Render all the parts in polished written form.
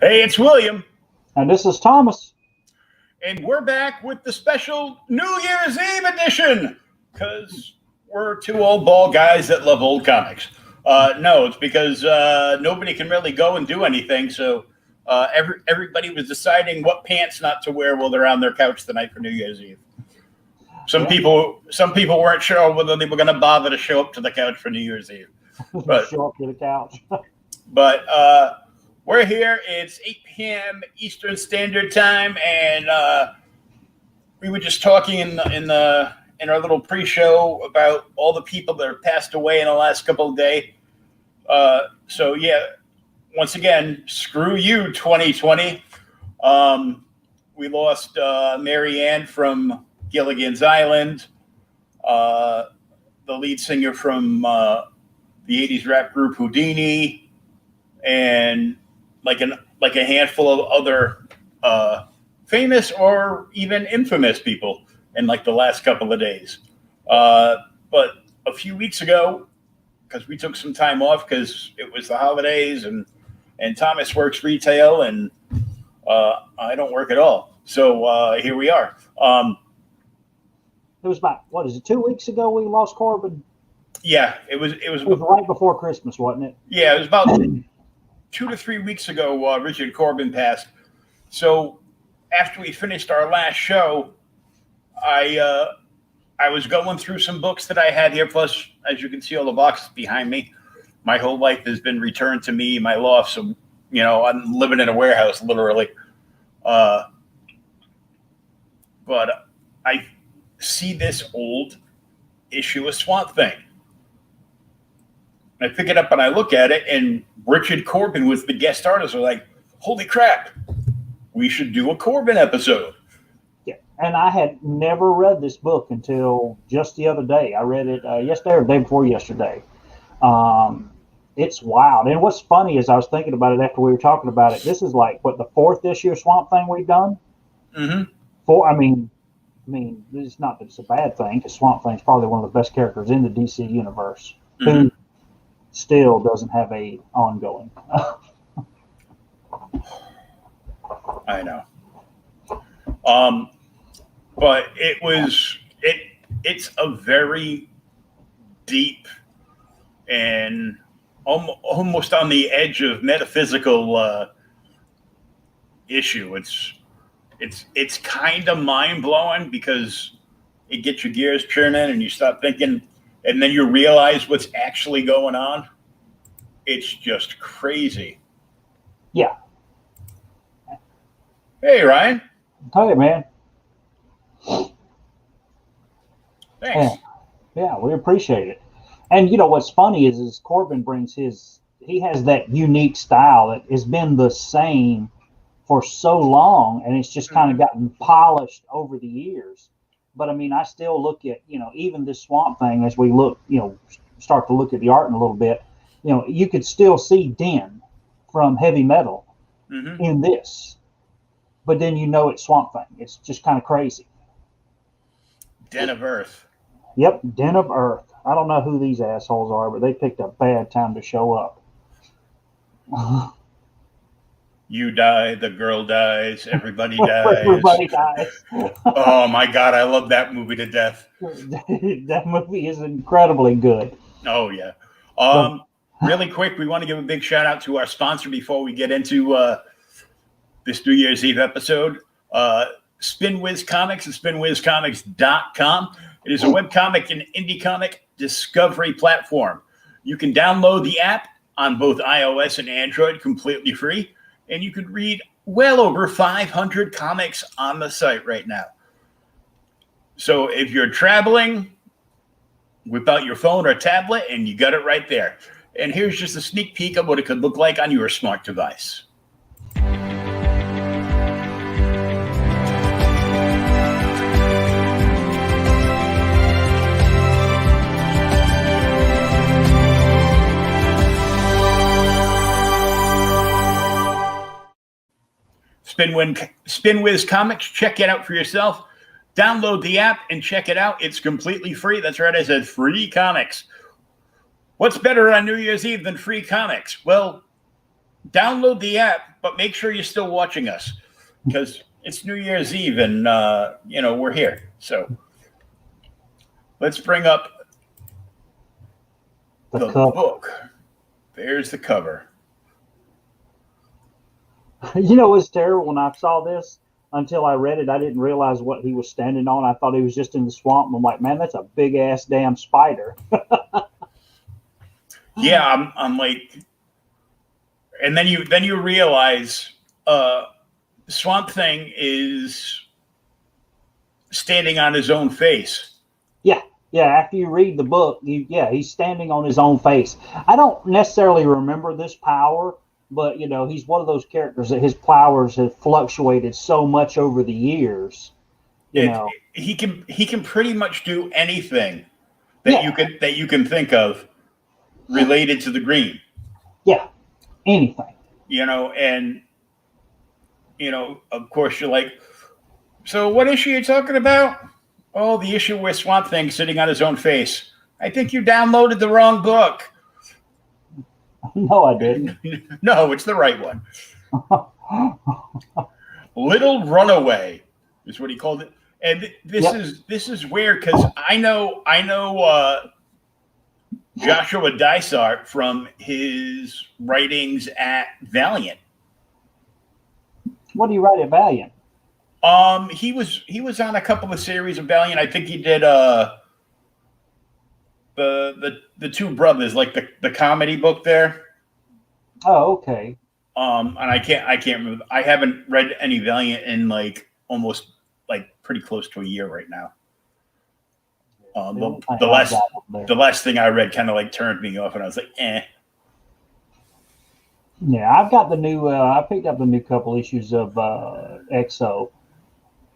Hey, it's William. And this is Thomas. And we're back with the special New Year's Eve edition because we're two old bald guys that love old comics. No, it's because nobody can really go and do anything. So everybody was deciding what pants not to wear while they're on their couch tonight for New Year's Eve. Some people weren't sure whether they were going to bother to show up to the couch for New Year's Eve. But, show up to the couch. But we're here. It's 8 p.m. Eastern Standard Time, and we were just talking in our little pre-show about all the people that have passed away in the last couple of days. So yeah, once again, screw you, 2020. We lost Mary Ann from Gilligan's Island, the lead singer from the 80s rap group Houdini, and like a handful of other famous or even infamous people in like the last couple of days. But a few weeks ago, because we took some time off because it was the holidays and Thomas works retail and I don't work at all. So here we are. It was about, 2 weeks ago we lost Corbin? Yeah, it was right before Christmas, wasn't it? Yeah, it was about 2 to 3 weeks ago, Richard Corbin passed. So after we finished our last show, I was going through some books that I had here. Plus, as you can see, all the boxes behind me. My whole life has been returned to me, my loft. So, I'm living in a warehouse, literally. But I see this old issue of Swampthing. I pick it up and I look at it, and Richard Corbin was the guest artist. I'm like, holy crap, we should do a Corbin episode. Yeah, and I had never read this book until just the other day. I read it yesterday or the day before yesterday. It's wild. And what's funny is I was thinking about it after we were talking about it. This is like, the fourth issue of Swamp Thing we've done? Mm-hmm. I mean, it's not that it's a bad thing, because Swamp Thing's probably one of the best characters in the DC universe. Mm-hmm. Who still doesn't have a ongoing. I know. But it's a very deep and almost on the edge of metaphysical issue. It's kind of mind blowing because it gets your gears churning and you start thinking, and then you realize what's actually going on. It's just crazy. Yeah. Hey, Ryan. Hey, man. Thanks. Yeah, we appreciate it. And what's funny is Corbin brings he has that unique style that has been the same for so long, and it's just kind of gotten polished over the years. But I still look at, even this Swamp Thing, as we look, start to look at the art in a little bit, you could still see Den from Heavy Metal in this. But then it's Swamp Thing. It's just kind of crazy. Den of Earth. Yep, Den of Earth. I don't know who these assholes are, but they picked a bad time to show up. You die, the girl dies, everybody dies. Everybody dies. Oh my God, I love that movie to death. That movie is incredibly good. Oh yeah. Really quick, we want to give a big shout out to our sponsor before we get into this New Year's Eve episode. SpinWiz Comics and SpinWizComics.com. It is a webcomic and indie comic discovery platform. You can download the app on both iOS and Android completely free. And you could read well over 500 comics on the site right now. So if you're traveling, whip out your phone or tablet and you got it right there. And here's just a sneak peek of what it could look like on your smart device. SpinWiz Comics, check it out for yourself. Download the app and check it out. It's completely free. That's right, I said free comics. What's better on New Year's Eve than free comics? Well, download the app, but make sure you're still watching us because it's New Year's Eve and we're here. So let's bring up the book. There's the cover. You know what's terrible? When I saw this, until I read it, I didn't realize what he was standing on. I thought he was just in the swamp. And I'm like, man, that's a big ass damn spider. Yeah, I'm like, and then you realize Swampthing is standing on his own face. Yeah. After you read the book, he's standing on his own face. I don't necessarily remember this power, but he's one of those characters that his powers have fluctuated so much over the years. He can pretty much do anything that you can think of related to the green. Yeah, anything. And of course you're like, so what issue are you talking about? Oh, the issue where Swamp Thing sitting on his own face. I think you downloaded the wrong book. No, I didn't. No, it's the right one. Little Runaway is what he called it. And this is weird because I know Joshua Dysart from his writings at Valiant. What do you write at Valiant? He was on a couple of series of Valiant. I think he did the Two Brothers, like the comedy book there. Oh, okay. And I can't remember. I haven't read any Valiant in almost pretty close to a year right now. The last thing I read kind of turned me off, and I was like, eh. Yeah, I've got the new. I picked up the new couple issues of XO,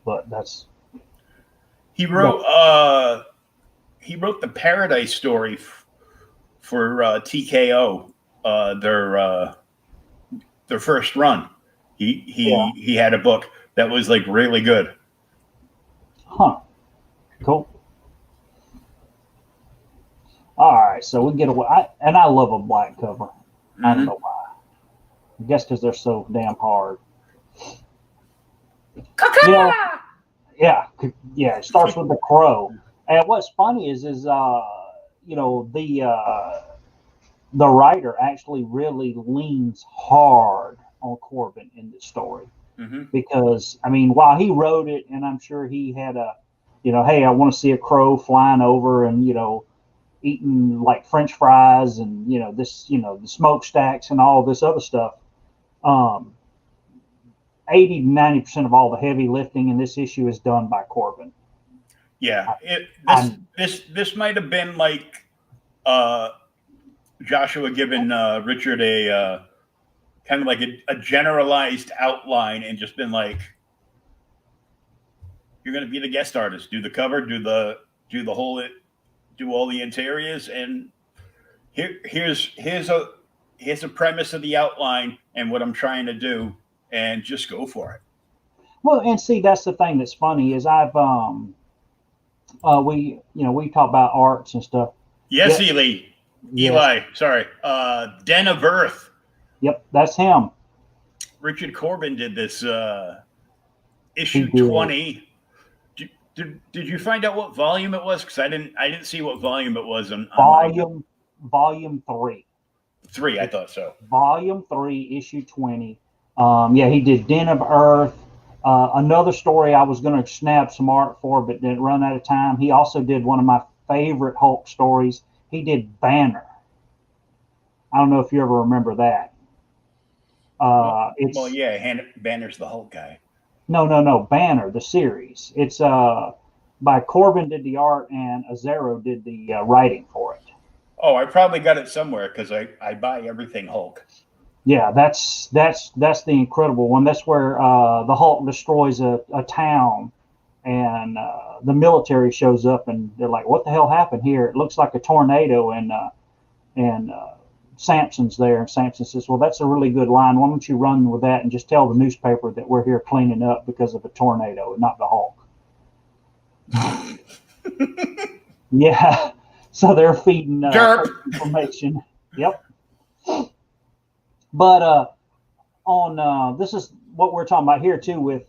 but that's. He wrote the Paradise story for TKO, their first run. He had a book that was really good. Huh. Cool. All right, so we get away, and I love a black cover. Mm-hmm. I don't know why. I guess because they're so damn hard. Yeah. It starts with the crow, and what's funny is the writer actually really leans hard on Corbin in this story. Mm-hmm. Because while he wrote it, and I'm sure he had hey, I want to see a crow flying over and eating French fries and the smokestacks and all this other stuff. 80 to 90% of all the heavy lifting in this issue is done by Corbin. Yeah, this might have been Joshua giving Richard a kind of a generalized outline and just been you're going to be the guest artist, do the cover, do all the interiors, and here's a premise of the outline and what I'm trying to do, and just go for it. Well, and see, that's the thing that's funny is I've we talk about arts and stuff. Yes, Eli. Eli, sorry. Den of Earth. Yep, that's him. Richard Corbin did this issue 20. Did you find out what volume it was? Because I didn't see what volume it was on volume 3. 3, I thought so. Volume 3, issue 20. He did Den of Earth. Another story I was going to snap some art for, but didn't run out of time. He also did one of my favorite Hulk stories. He did Banner. I don't know if you ever remember that. Banner's the Hulk guy. No, Banner, the series. It's by Corbin did the art and Azzaro did the writing for it. Oh, I probably got it somewhere because I buy everything Hulk. Yeah, that's the incredible one. That's where the Hulk destroys a town, and the military shows up, and they're like, "What the hell happened here? It looks like a tornado." And Samson's there, and Samson says, "Well, that's a really good line. Why don't you run with that and just tell the newspaper that we're here cleaning up because of a tornado and not the Hulk?" Yeah, so they're feeding information. Yep. But on this is what we're talking about here too, with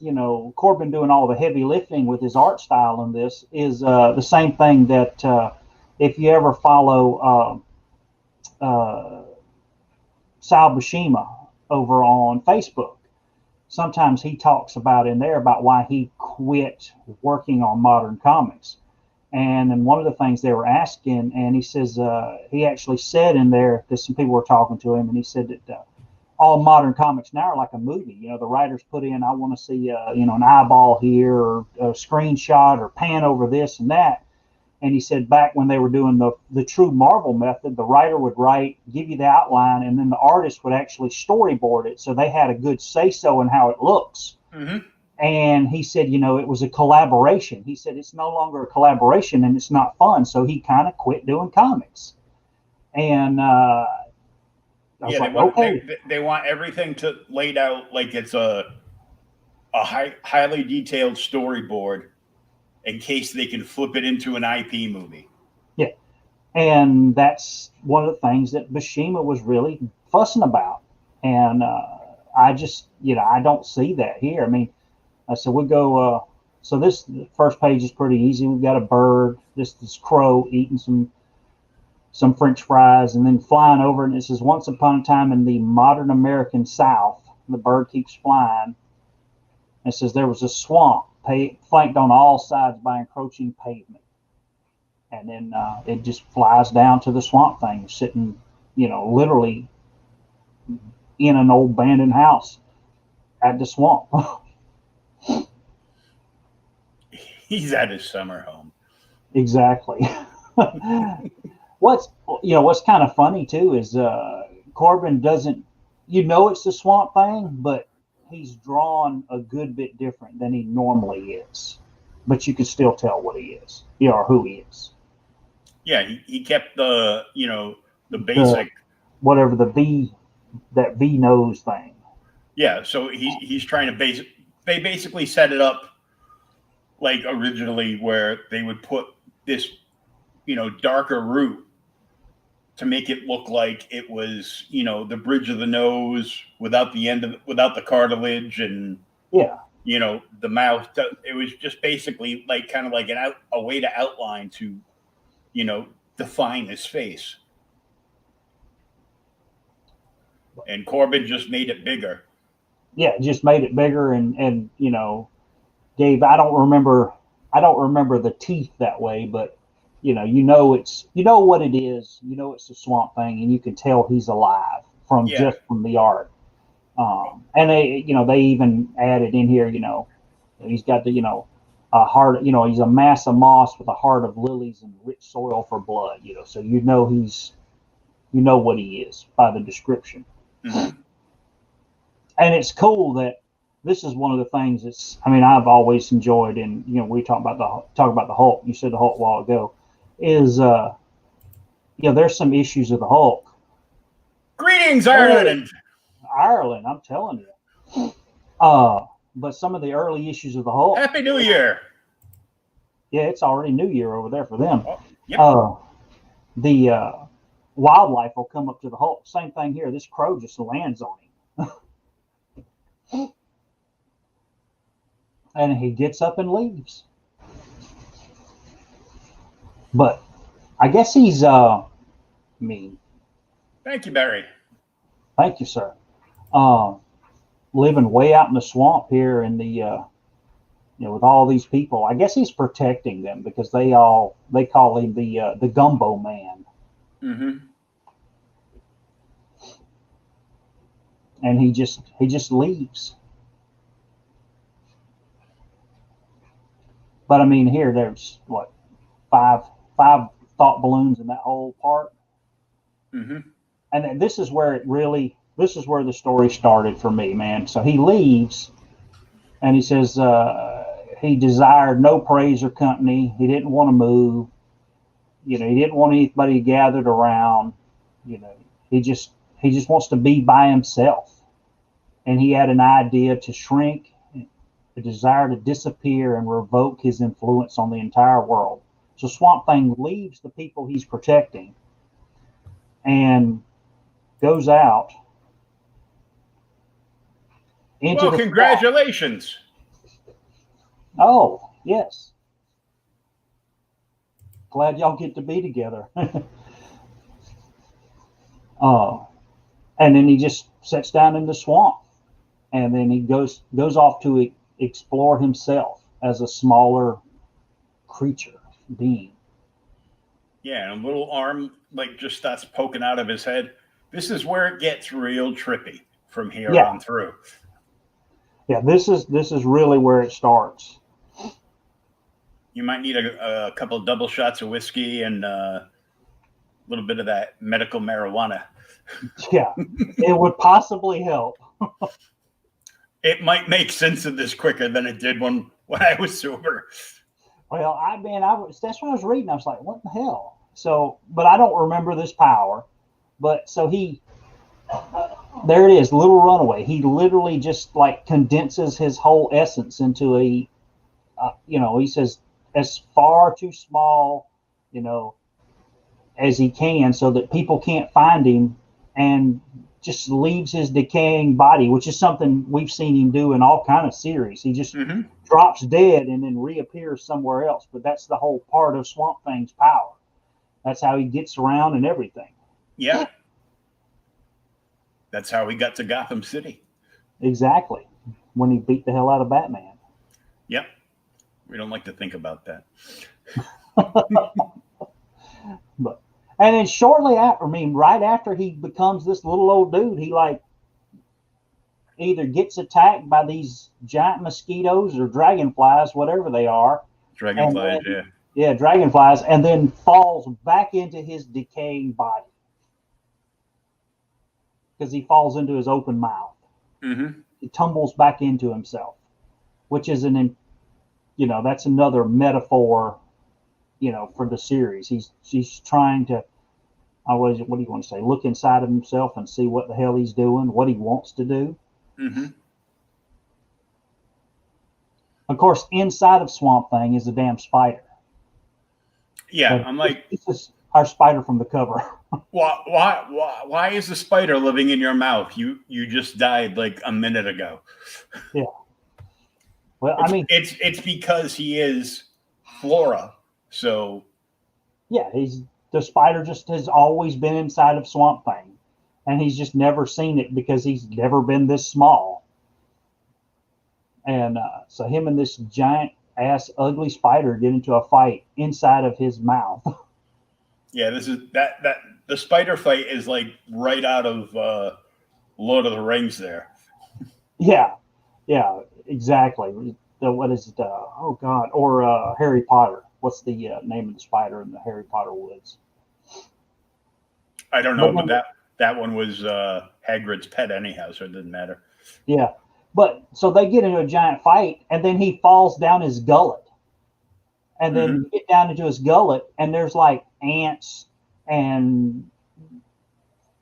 Corbin doing all the heavy lifting with his art style. And this is the same thing that if you ever follow Sal Buscema over on Facebook, sometimes he talks about in there about why he quit working on modern comics. And then one of the things they were asking, and he says he actually said in there, because some people were talking to him, and he said that all modern comics now are like a movie. The writers put in, I want to see an eyeball here, or a screenshot, or pan over this and that. And he said back when they were doing the true Marvel method, the writer would write, give you the outline, and then the artist would actually storyboard it, so they had a good say-so in how it looks. Mm-hmm. And he said, it was a collaboration. He said it's no longer a collaboration and it's not fun, so he kind of quit doing comics. And I was like, okay. They want everything laid out like it's a highly detailed storyboard in case they can flip it into an IP movie. Yeah. And that's one of the things that Buscema was really fussing about. And I just, I don't see that here. I mean, so we go, so this first page is pretty easy. We've got a bird, this crow eating some French fries, and then flying over. And it says, once upon a time in the modern American South, the bird keeps flying. It says there was a swamp flanked on all sides by encroaching pavement. And then it just flies down to the swamp thing, sitting, literally in an old abandoned house at the swamp. He's at his summer home. Exactly. What's kind of funny too is Corbin doesn't, it's the Swamp Thing, but he's drawn a good bit different than he normally is. But you can still tell what he is, or who he is. Yeah, he kept the basic whatever that V nose thing. Yeah, so he's trying to they basically set it up like originally where they would put this darker root to make it look like it was the bridge of the nose without without the cartilage, and the mouth. It was just basically like kind of like a way to outline to define his face. And Corbin just made it bigger. Yeah, just made it bigger, and gave. I don't remember the teeth that way, but it's what it is. It's the Swamp Thing, and you can tell he's alive just from the art. And they even added in here, he's got a heart. He's a mass of moss with a heart of lilies and rich soil for blood. So he's what he is by the description. Mm-hmm. And it's cool that this is one of the things I've always enjoyed, and we talk about the Hulk. You said the Hulk a while ago. Is there's some issues of the Hulk. Greetings, Ireland. Ireland, I'm telling you. But some of the early issues of the Hulk. Happy New Year. Yeah, it's already New Year over there for them. Oh, yep. The wildlife will come up to the Hulk. Same thing here. This crow just lands on him. And he gets up and leaves. But I guess he's mean. Thank you, Barry. Thank you, sir. Living way out in the swamp here in the with all these people. I guess he's protecting them because they call him the Gumbo Man. Mm-hmm. And he just leaves. But I mean, here there's what five thought balloons in that whole part. Mm-hmm. And this is where the story started for me, man. So he leaves, and he says he desired no praise or company. He didn't want to move. He didn't want anybody gathered around. He just wants to be by himself. And he had an idea to shrink, a desire to disappear and revoke his influence on the entire world. So Swamp Thing leaves the people he's protecting and goes out into Well, the congratulations. Oh, yes. Glad y'all get to be together. uh, and then he just sits down in the swamp, and then he goes off to explore himself as a smaller creature being. Yeah, and a little arm like just starts poking out of his head. This is where it gets real trippy from here Yeah, on through. yeah. This is really where it starts. You might need a couple of double shots of whiskey and a little bit of that medical marijuana. Yeah, it would possibly help. It might make sense of this quicker than it did when I was sober. Well, that's what I was reading. I was like, what the hell? So, but I don't remember this power. But so there it is, Little Runaway. He literally just like condenses his whole essence into he says, as far too small, you know, as he can, so that people can't find him, and just leaves his decaying body, which is something we've seen him do in all kind of series. He just drops dead and then reappears somewhere else. But that's the whole part of Swamp Thing's power. That's how he gets around and everything. Yeah. That's how he got to Gotham City. Exactly. When he beat the hell out of Batman. Yep. We don't like to think about that. But and then shortly after, right after he becomes this little old dude, he like either gets attacked by these giant mosquitoes or dragonflies, whatever they are. Dragonflies, yeah. Yeah, dragonflies, and then falls back into his decaying body. Because he falls into his open mouth. Mm-hmm. He tumbles back into himself, which is that's another metaphor, for the series. He's trying to, what do you want to say? Look inside of himself and see what the hell he's doing, what he wants to do. Mm-hmm. Of course, inside of Swamp Thing is a damn spider. Yeah, but I'm like, this is our spider from the cover. why is the spider living in your mouth? You just died like a minute ago. Yeah. Well, it's because he is Flora. So yeah, the spider just has always been inside of Swamp Thing, and he's just never seen it because he's never been this small. And so him and this giant ass ugly spider get into a fight inside of his mouth. Yeah, this is that the spider fight is like right out of Lord of the Rings there. Yeah, exactly. What is it? Oh God, or Harry Potter. What's the name of the spider in the Harry Potter woods? I don't know, but that one was Hagrid's pet anyhow, so it didn't matter. Yeah, but so they get into a giant fight, and then he falls down his gullet, and then you get down into his gullet, and there's like ants and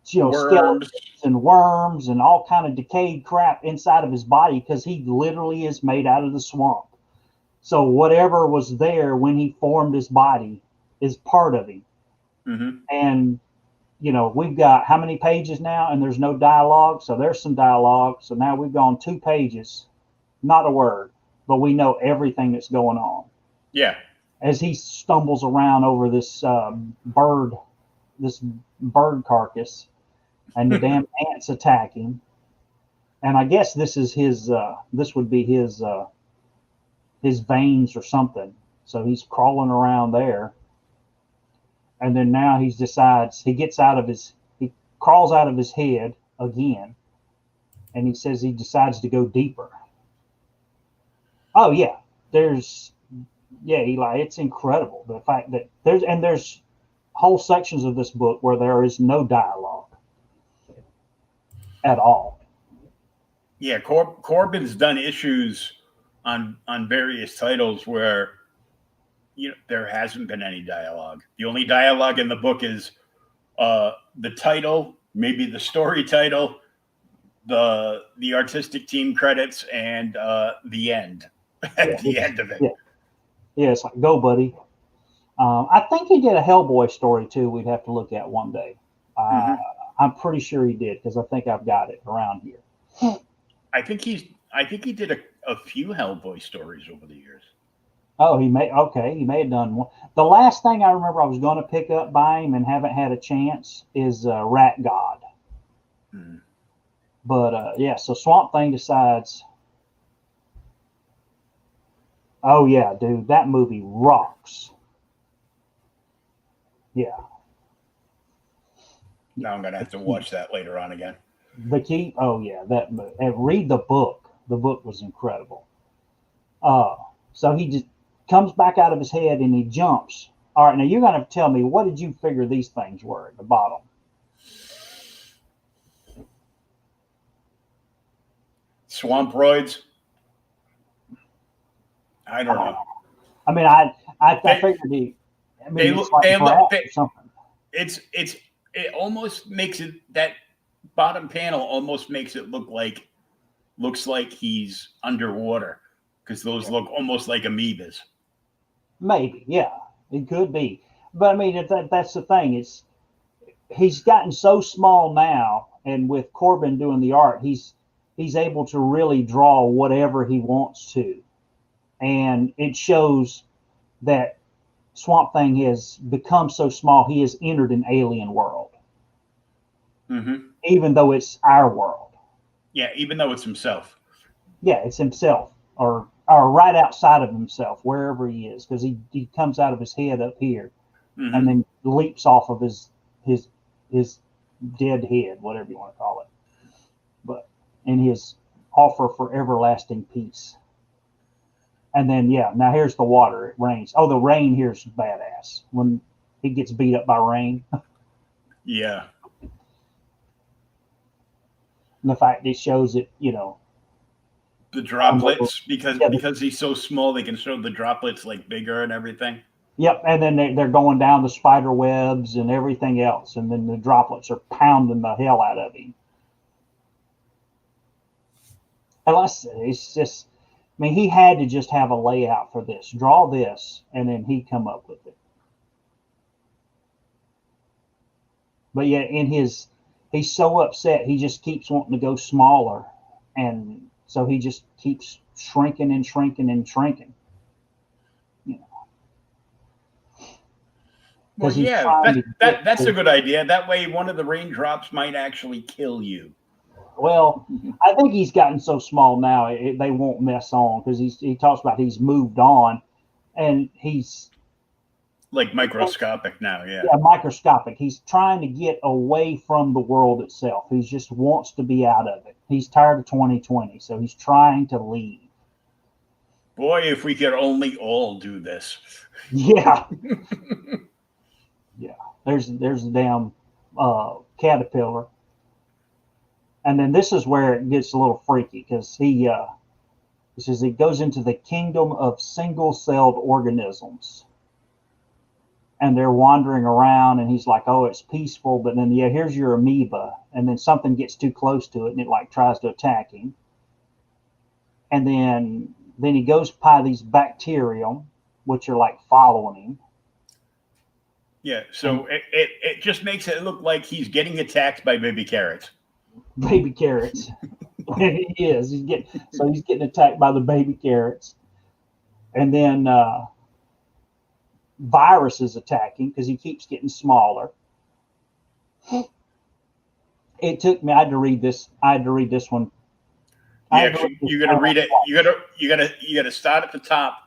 skeletons and worms and all kind of decayed crap inside of his body, because he literally is made out of the swamp. So whatever was there when he formed his body is part of him. Mm-hmm. And we've got how many pages now, and there's no dialogue. So there's some dialogue. So now we've gone 2 pages, not a word, but we know everything that's going on. Yeah. As he stumbles around over this bird carcass, and the damn ants attack him. And I guess this is this would be his veins or something. So he's crawling around there. And then now he crawls out of his head again. And he says he decides to go deeper. Oh yeah. Eli, it's incredible. The fact that there's whole sections of this book where there is no dialogue at all. Yeah, Corbin's done issues on various titles where there hasn't been any dialogue. The only dialogue in the book is the title, maybe the story title, the artistic team credits, and the end. At the end of it. Yeah, it's like, go, buddy. I think he did a Hellboy story too. We'd have to look at one day. I'm pretty sure he did, because I think I've got it around here. I think he did a few Hellboy stories over the years. Oh, he may have done one. The last thing I remember I was going to pick up by him and haven't had a chance is Rat God. Hmm. But yeah, so Swamp Thing decides. Oh yeah, dude, that movie rocks. Yeah. Now I'm gonna have to watch that later on again. Oh yeah, that. And read the book. The book was incredible. So he just comes back out of his head and he jumps. All right, now you're gonna tell me, what did you figure these things were at the bottom? Swamproids. I don't know. I mean, I figured he. I mean, it's like or something. It almost makes it, that bottom panel almost makes it looks like he's underwater, because those look almost like amoebas. Maybe, yeah, it could be. But I mean, that's the thing. He's gotten so small now, and with Corbin doing the art, he's able to really draw whatever he wants to, and it shows that Swamp Thing has become so small. He has entered an alien world, even though it's our world. Yeah, even though it's himself. Yeah, it's himself, or right outside of himself, wherever he is, because he comes out of his head up here, and then leaps off of his dead head, whatever you want to call it, but in his offer for everlasting peace. And then now here's the water. It rains. Oh, the rain here's badass when he gets beat up by rain. Yeah. And the fact it shows it, the droplets, because he's so small, they can show the droplets like bigger and everything. Yep, and then they're going down the spider webs and everything else, and then the droplets are pounding the hell out of him. And it's just, I mean, he had to just have a layout for this, draw this, and then he'd come up with it. But yeah, he's so upset, he just keeps wanting to go smaller, and so he just keeps shrinking and shrinking and shrinking. Well, yeah, that's a good idea. That way, one of the raindrops might actually kill you. Well, I think he's gotten so small now they won't mess on, because he talks about he's moved on, and he's like microscopic now. Yeah, microscopic. He's trying to get away from the world itself. He just wants to be out of it. He's tired of 2020, so he's trying to leave. Boy, if we could only all do this. Yeah. Yeah. There's the damn caterpillar. And then this is where it gets a little freaky, because he says he goes into the kingdom of single-celled organisms. And they're wandering around, and he's like, oh, it's peaceful. But then, here's your amoeba. And then something gets too close to it, and it tries to attack him. And then he goes by these bacterium, which are following him. Yeah, so it just makes it look like he's getting attacked by baby carrots. Baby carrots. He is. He's getting attacked by the baby carrots. And then viruses attacking, because he keeps getting smaller. It took me. I had to read this one. Yeah, you got to read it. You got to start at the top,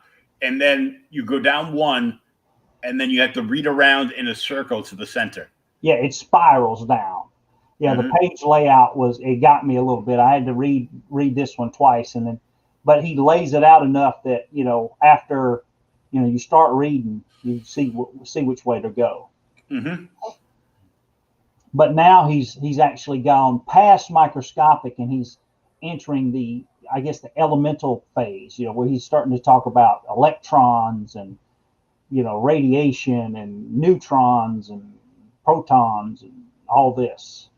and then you go down one, and then you have to read around in a circle to the center. Yeah, it spirals down. Yeah, the page layout it got me a little bit. I had to read this one twice, but he lays it out enough that after you start reading, you see which way to go. But now he's actually gone past microscopic, and he's entering the elemental phase. Where he's starting to talk about electrons and radiation and neutrons and protons and all this.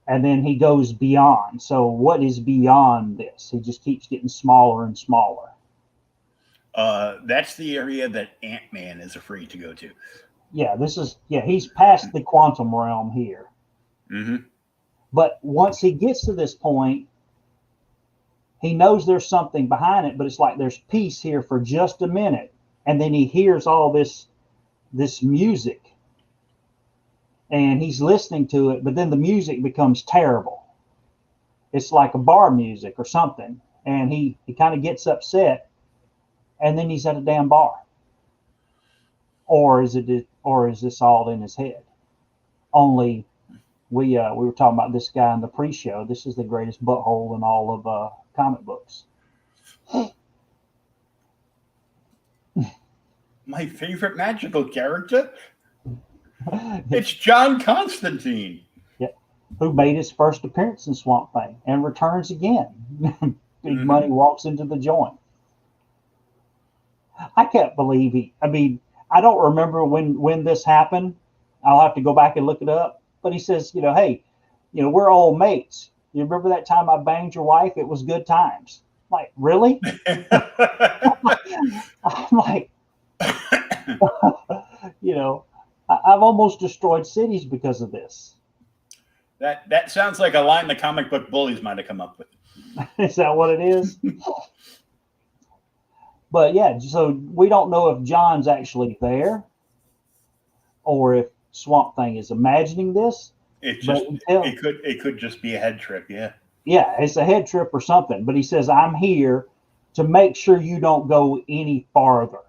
And then he goes beyond. So what is beyond this? He just keeps getting smaller and smaller. That's the area that Ant-Man is afraid to go to. Yeah, he's past the quantum realm here. But once he gets to this point, he knows there's something behind it, but it's like there's peace here for just a minute, and then he hears all this music, and he's listening to it, but then the music becomes terrible. It's like a bar music or something, and he kind of gets upset, and then he's at a damn bar. Or is this all in his head? Only we were talking about this guy in the pre-show. This is the greatest butthole in all of comic books. My favorite magical character? It's John Constantine. Yep. Who made his first appearance in Swamp Thing and returns again. Big Money walks into the joint. I can't believe I don't remember when this happened. I'll have to go back and look it up. But he says, hey, we're old mates. You remember that time I banged your wife? It was good times. Like, really? I'm like, I've almost destroyed cities because of this. That sounds like a line the comic book bullies might have come up with. Is that what it is? But yeah, so we don't know if John's actually there or if Swamp Thing is imagining this. It could just be a head trip, yeah. Yeah, it's a head trip or something. But he says, I'm here to make sure you don't go any farther.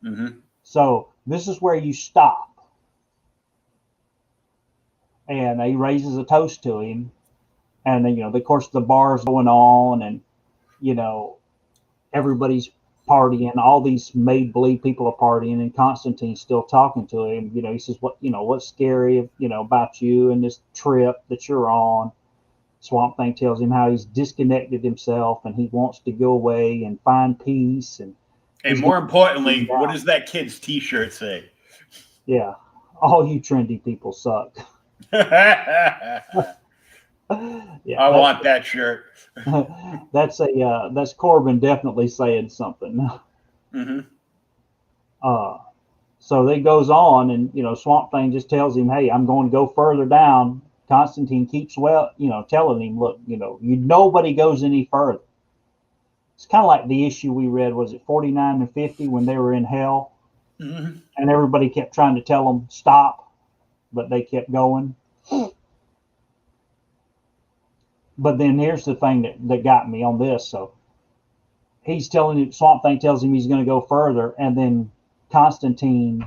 Mm-hmm. So this is where you stop. And he raises a toast to him. And then, of course, the bar's going on, and, everybody's partying. All these made-believe people are partying, and Constantine's still talking to him. He says, what's scary, about you and this trip that you're on? Swamp Thing tells him how he's disconnected himself, and he wants to go away and find peace. And more importantly, what does that kid's T-shirt say? Yeah, all you trendy people suck. Yeah, I want that shirt. That's Corbin definitely saying something. Mm-hmm. So it goes on, and Swamp Thing just tells him, "Hey, I'm going to go further down." Constantine keeps telling him, "Look, nobody goes any further." It's kind of like the issue we read. Was it 49 and 50 when they were in hell, mm-hmm. and everybody kept trying to tell them stop, but they kept going. But then here's the thing that got me on this. So he's telling him, Swamp Thing tells him he's going to go further, and then Constantine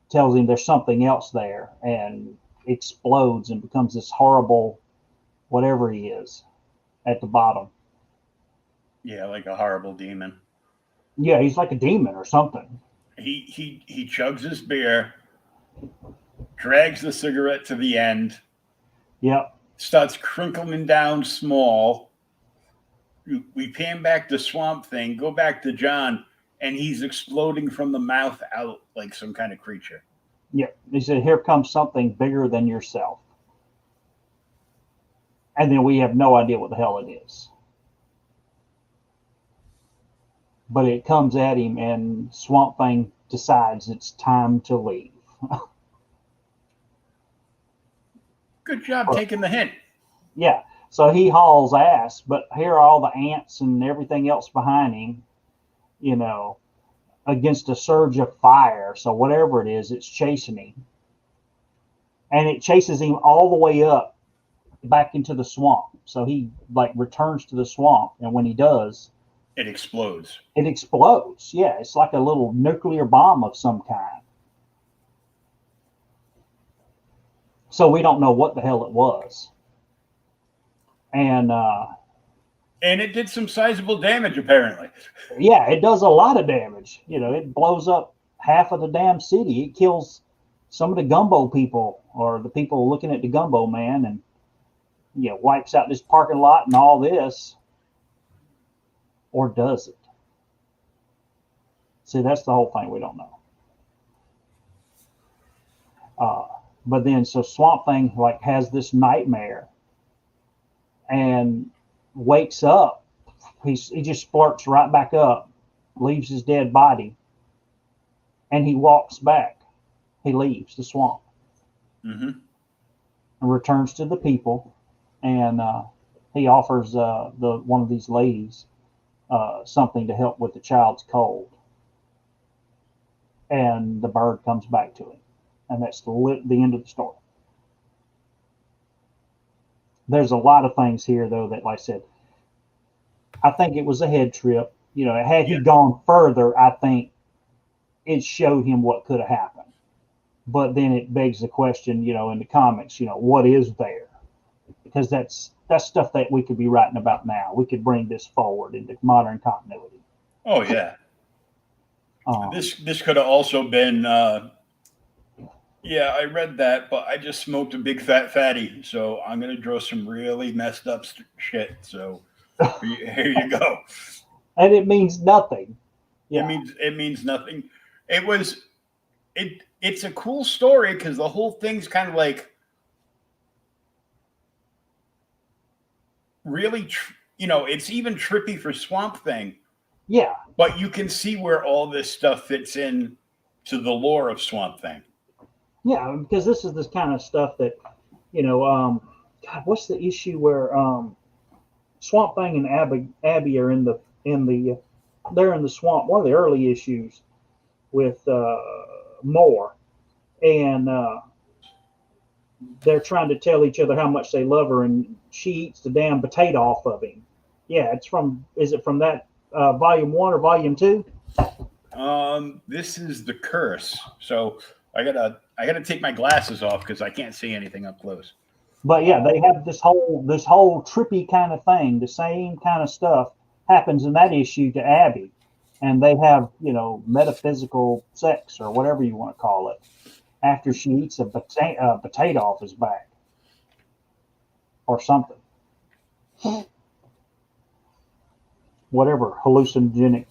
tells him there's something else there, and explodes and becomes this horrible whatever he is at the bottom. Yeah, like a horrible demon. Yeah, he's like a demon or something. He chugs his beer, drags the cigarette to the end. Yep. Starts crinkling down small. We pan back to Swamp Thing, go back to John, and he's exploding from the mouth out like some kind of creature. Yep. He said, "Here comes something bigger than yourself." And then we have no idea what the hell it is. But it comes at him, and Swamp Thing decides it's time to leave. Good job taking the hint. Yeah. So he hauls ass, but here are all the ants and everything else behind him, against a surge of fire. So whatever it is, it's chasing him. And it chases him all the way up back into the swamp. So he returns to the swamp. And when he does, it explodes. It explodes. Yeah. It's like a little nuclear bomb of some kind. So we don't know what the hell it was. And it did some sizable damage, apparently. Yeah, it does a lot of damage. It blows up half of the damn city. It kills some of the gumbo people, or the people looking at the gumbo man, and wipes out this parking lot and all this. Or does it? See, that's the whole thing. We don't know. But then, so Swamp Thing has this nightmare and wakes up. He just splurts right back up, leaves his dead body, and he walks back. He leaves the swamp. Mm-hmm. And returns to the people, and he offers the one of these ladies something to help with the child's cold, and the bird comes back to him, and that's the end of the story. There's a lot of things here, though, that, like I said, I think it was a head trip. Had he gone further, I think it showed him what could have happened. But then it begs the question, in the comics, what is there? Because that's stuff that we could be writing about now. We could bring this forward into modern continuity. Oh yeah. This could have also been. Yeah, I read that, but I just smoked a big fat fatty, so I'm gonna draw some really messed up shit. So here you go. And it means nothing. Yeah. It means nothing. It's a cool story because the whole thing's kind of like really, it's even trippy for Swamp Thing. Yeah. But you can see where all this stuff fits in to the lore of Swamp Thing. Yeah, because this is this kind of stuff that, God, what's the issue where Swamp Thing and Abby are in the they're in the swamp. One of the early issues with Moore, and they're trying to tell each other how much they love her, and she eats the damn potato off of him. Yeah, is it from that volume 1 or volume 2? This is The Curse. So I gotta take my glasses off because I can't see anything up close. But yeah, they have this whole trippy kind of thing. The same kind of stuff happens in that issue to Abby, and they have metaphysical sex or whatever you want to call it after she eats a potato off his back or something. Whatever hallucinogenic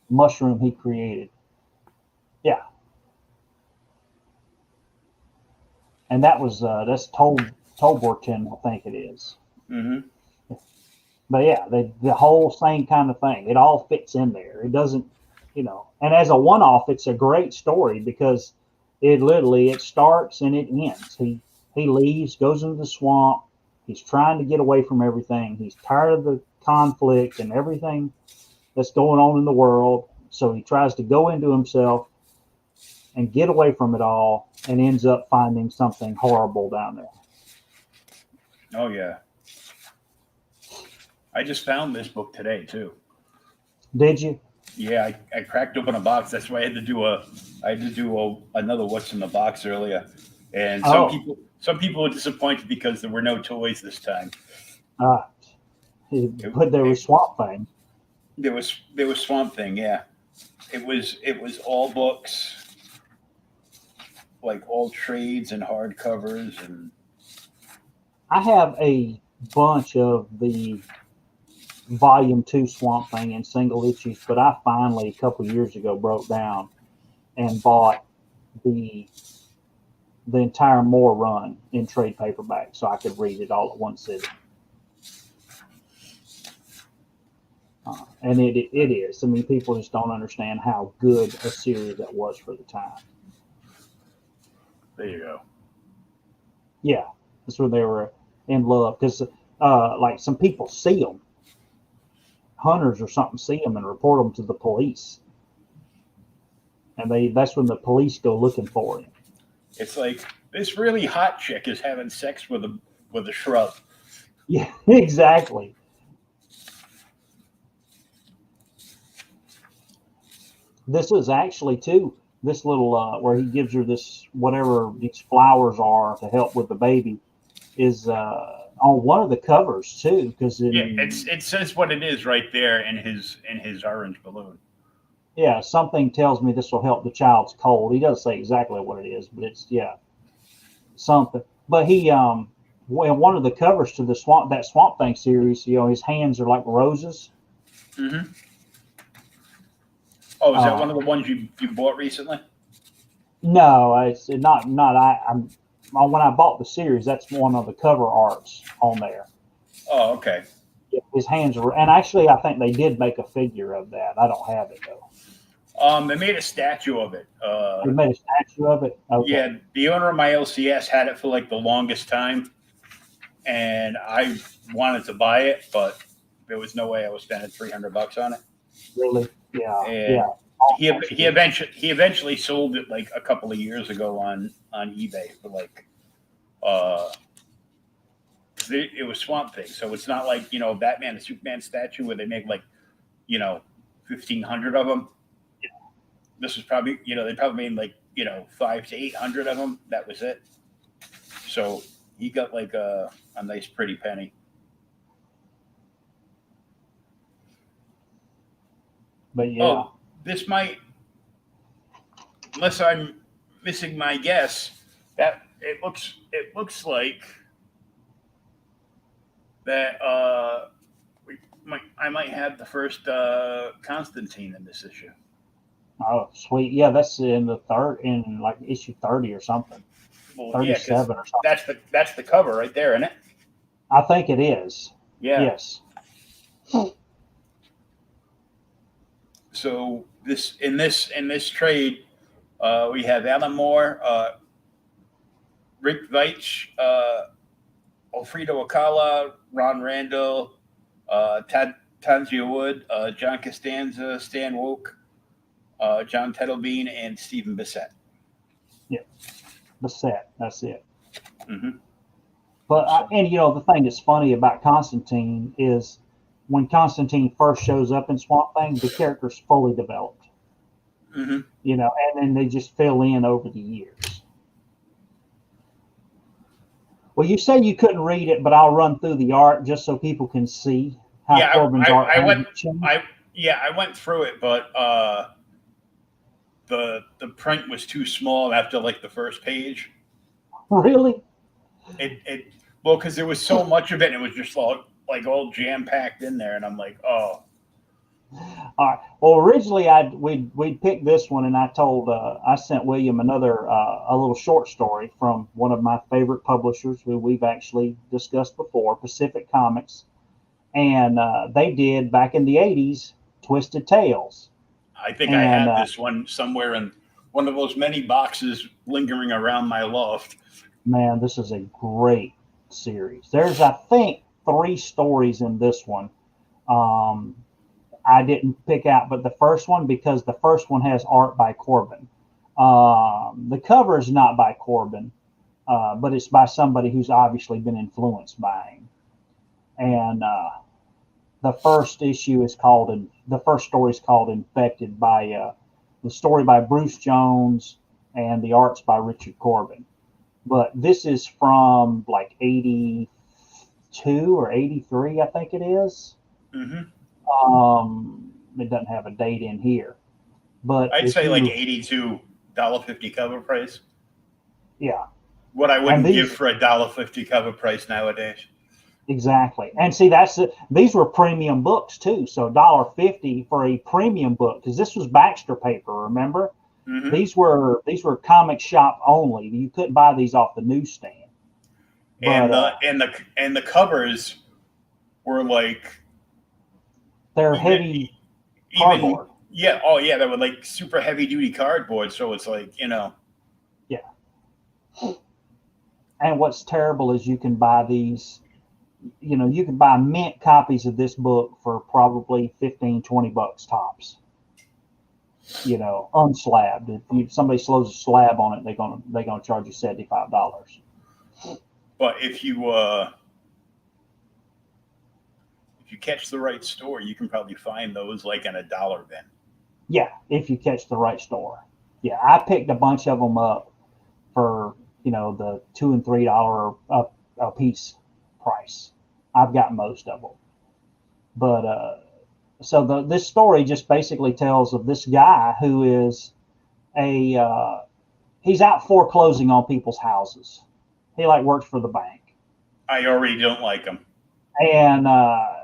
mushroom he created. Yeah. And that was that's Tolbortin, I think it is. Mm-hmm. But yeah, the whole same kind of thing. It all fits in there. It doesn't, and as a one-off, it's a great story because it starts and it ends. He leaves, goes into the swamp. He's trying to get away from everything. He's tired of the conflict and everything that's going on in the world. So he tries to go into himself and get away from it all, and ends up finding something horrible down there. Oh yeah. I just found this book today too. Did you? Yeah, I cracked open a box. That's why I had to do another what's in the box earlier. And some people were disappointed because there were no toys this time. But there was Swamp Thing. There was Swamp Thing, yeah. It was all books, like all trades and hardcovers, and I have a bunch of the volume 2 Swamp Thing in single issues, but I finally a couple years ago broke down and bought the entire Moore run in trade paperback so I could read it all at one sitting. And it is. I mean, people just don't understand how good a series that was for the time. There you go. Yeah, that's where they were in love because, like, some people see them, hunters or something see them and report them to the police, and that's when the police go looking for him. It's like this really hot chick is having sex with a shrub. Yeah, exactly. This is actually too. This little where he gives her this whatever these flowers are to help with the baby is on one of the covers too. Because it says what it is right there in his orange balloon. Yeah, something tells me this will help the child's cold. He doesn't say exactly what it is, but it's something. But he in one of the covers to the Swamp Thing series, his hands are like roses. Mm-hmm. Oh, is that one of the ones you bought recently? No, it's not. I'm when I bought the series, that's one of the cover arts on there. Oh, okay. His hands are, and actually, I think they did make a figure of that. I don't have it though. They made a statue of it. They made a statue of it. Okay. Yeah, the owner of my LCS had it for like the longest time, and I wanted to buy it, but there was no way I was spending $300 on it. Really? Yeah. And Yeah. he eventually sold it like a couple of years ago on eBay for like it was Swamp Thing, so it's not like Batman and Superman statue where they make like 1,500 of them. This was probably they probably made like 500 to 800 of them. That was it. So he got like a nice pretty penny. But yeah. Oh, this might, unless I'm missing my guess, that it looks like that I might have the first Constantine in this issue. Oh, sweet. Yeah, that's in like issue 30 or something. Well, 37 or something. That's the cover right there, isn't it? I think it is. Yeah. Yes. So in this trade, we have Alan Moore, Rick Veitch, Alfredo Akala, Ron Randall, Tanzia Wood, John Costanza, Stan Woke, John Tettlebean, and Stephen Bissett. Yeah, Bissett. That's it. Mm-hmm. But the thing that's funny about Constantine is when Constantine first shows up in Swamp Thing, the character's fully developed. Mm-hmm. And then they just fill in over the years. Well, you said you couldn't read it, but I'll run through the art just so people can see how Corbin's art. I went through it, but the print was too small after like the first page. Really? Well, because there was so much of it, and it was just like all jam packed in there, and I'm like, oh. All right. Well, originally we'd picked this one, and I sent William a little short story from one of my favorite publishers who we've actually discussed before, Pacific Comics, and they did back in the '80s Twisted Tales. I think I had this one somewhere in one of those many boxes lingering around my loft. Man, this is a great series. There's, I think, 3 stories in this one. I didn't pick out, but the first one, because the first one has art by Corbin. The cover is not by Corbin, but it's by somebody who's obviously been influenced by him. And the first story is called Infected, by the story by Bruce Jones and the arts by Richard Corbin. But this is from like 82 or 83, I think it is. Mm-hmm. It doesn't have a date in here, but I'd say like $82, $1.50 cover price. Yeah. What I wouldn't give for a $1.50 cover price nowadays. Exactly. And see, these were premium books too. So $1.50 for a premium book, because this was Baxter paper, remember? Mm-hmm. These were comic shop only. You couldn't buy these off the newsstand. And the covers were like, they're heavy cardboard. Yeah. Oh yeah. They were like super heavy duty cardboard. So it's like, Yeah. And what's terrible is you can buy these, you can buy mint copies of this book for probably $15-$20 tops. Unslabbed. If somebody slows a slab on it, they're gonna charge you $75. But if you catch the right store, you can probably find those like in a dollar bin. Yeah, if you catch the right store. Yeah, I picked a bunch of them up for the $2 and $3 a piece price. I've got most of them, but so this story just basically tells of this guy who is he's out foreclosing on people's houses. He works for the bank. I already don't like him. And I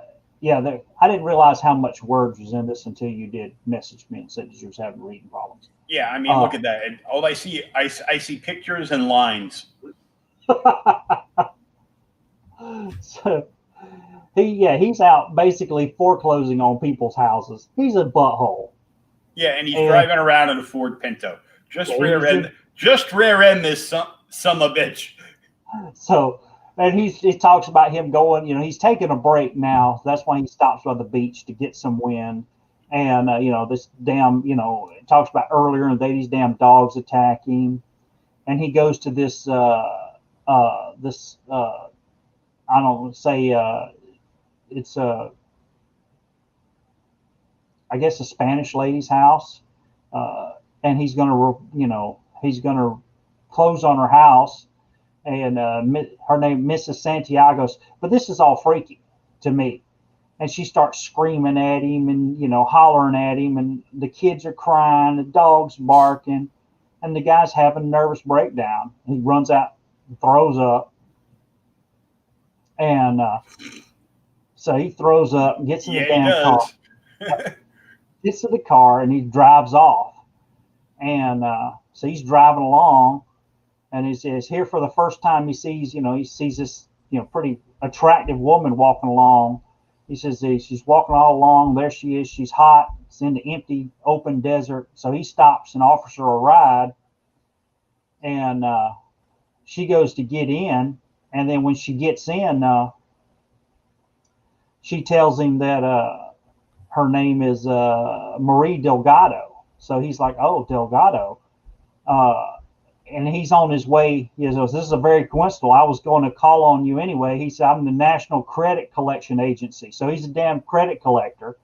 didn't realize how much words was in this until you did message me and said that you was having reading problems. Yeah, I mean, look at that. And all I see pictures and lines. So he's out basically foreclosing on people's houses. He's a butthole. Yeah, and he's driving around in a Ford Pinto. Just rear end this son of a bitch. So And he talks about him going, he's taking a break now. That's why he stops by the beach to get some wind. And, this damn, it talks about earlier in the day, these damn dogs attack him. And he goes to this, I don't say, it's I guess a Spanish lady's house. And he's going to close on her house. And her name, Mrs. Santiago's. But this is all freaky to me. And she starts screaming at him and, hollering at him. And the kids are crying. The dog's barking. And the guy's having a nervous breakdown. He runs out and throws up. And so he throws up and gets in the damn car. Gets to the car and he drives off. And so he's driving along. And he's here for the first time. He sees this, pretty attractive woman walking along. He says she's walking all along. There she is. She's hot. It's in the empty, open desert. So he stops and offers her a ride. And she goes to get in. And then when she gets in, she tells him that her name is Marie Delgado. So he's like, oh, Delgado. And he's on his way. He says, this is a very coincidental. I was going to call on you anyway. He said, I'm the National Credit Collection Agency. So he's a damn credit collector.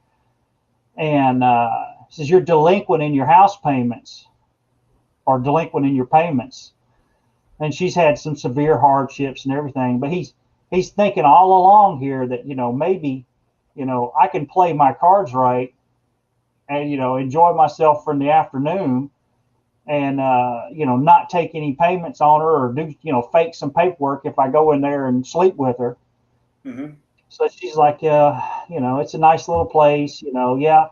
And he says, you're delinquent in your house payments or delinquent in your payments. And she's had some severe hardships and everything. But he's thinking all along here that, maybe, I can play my cards right and, enjoy myself for the afternoon. And, not take any payments on her or do, fake some paperwork if I go in there and sleep with her. Mm-hmm. So she's like, it's a nice little place, yeah.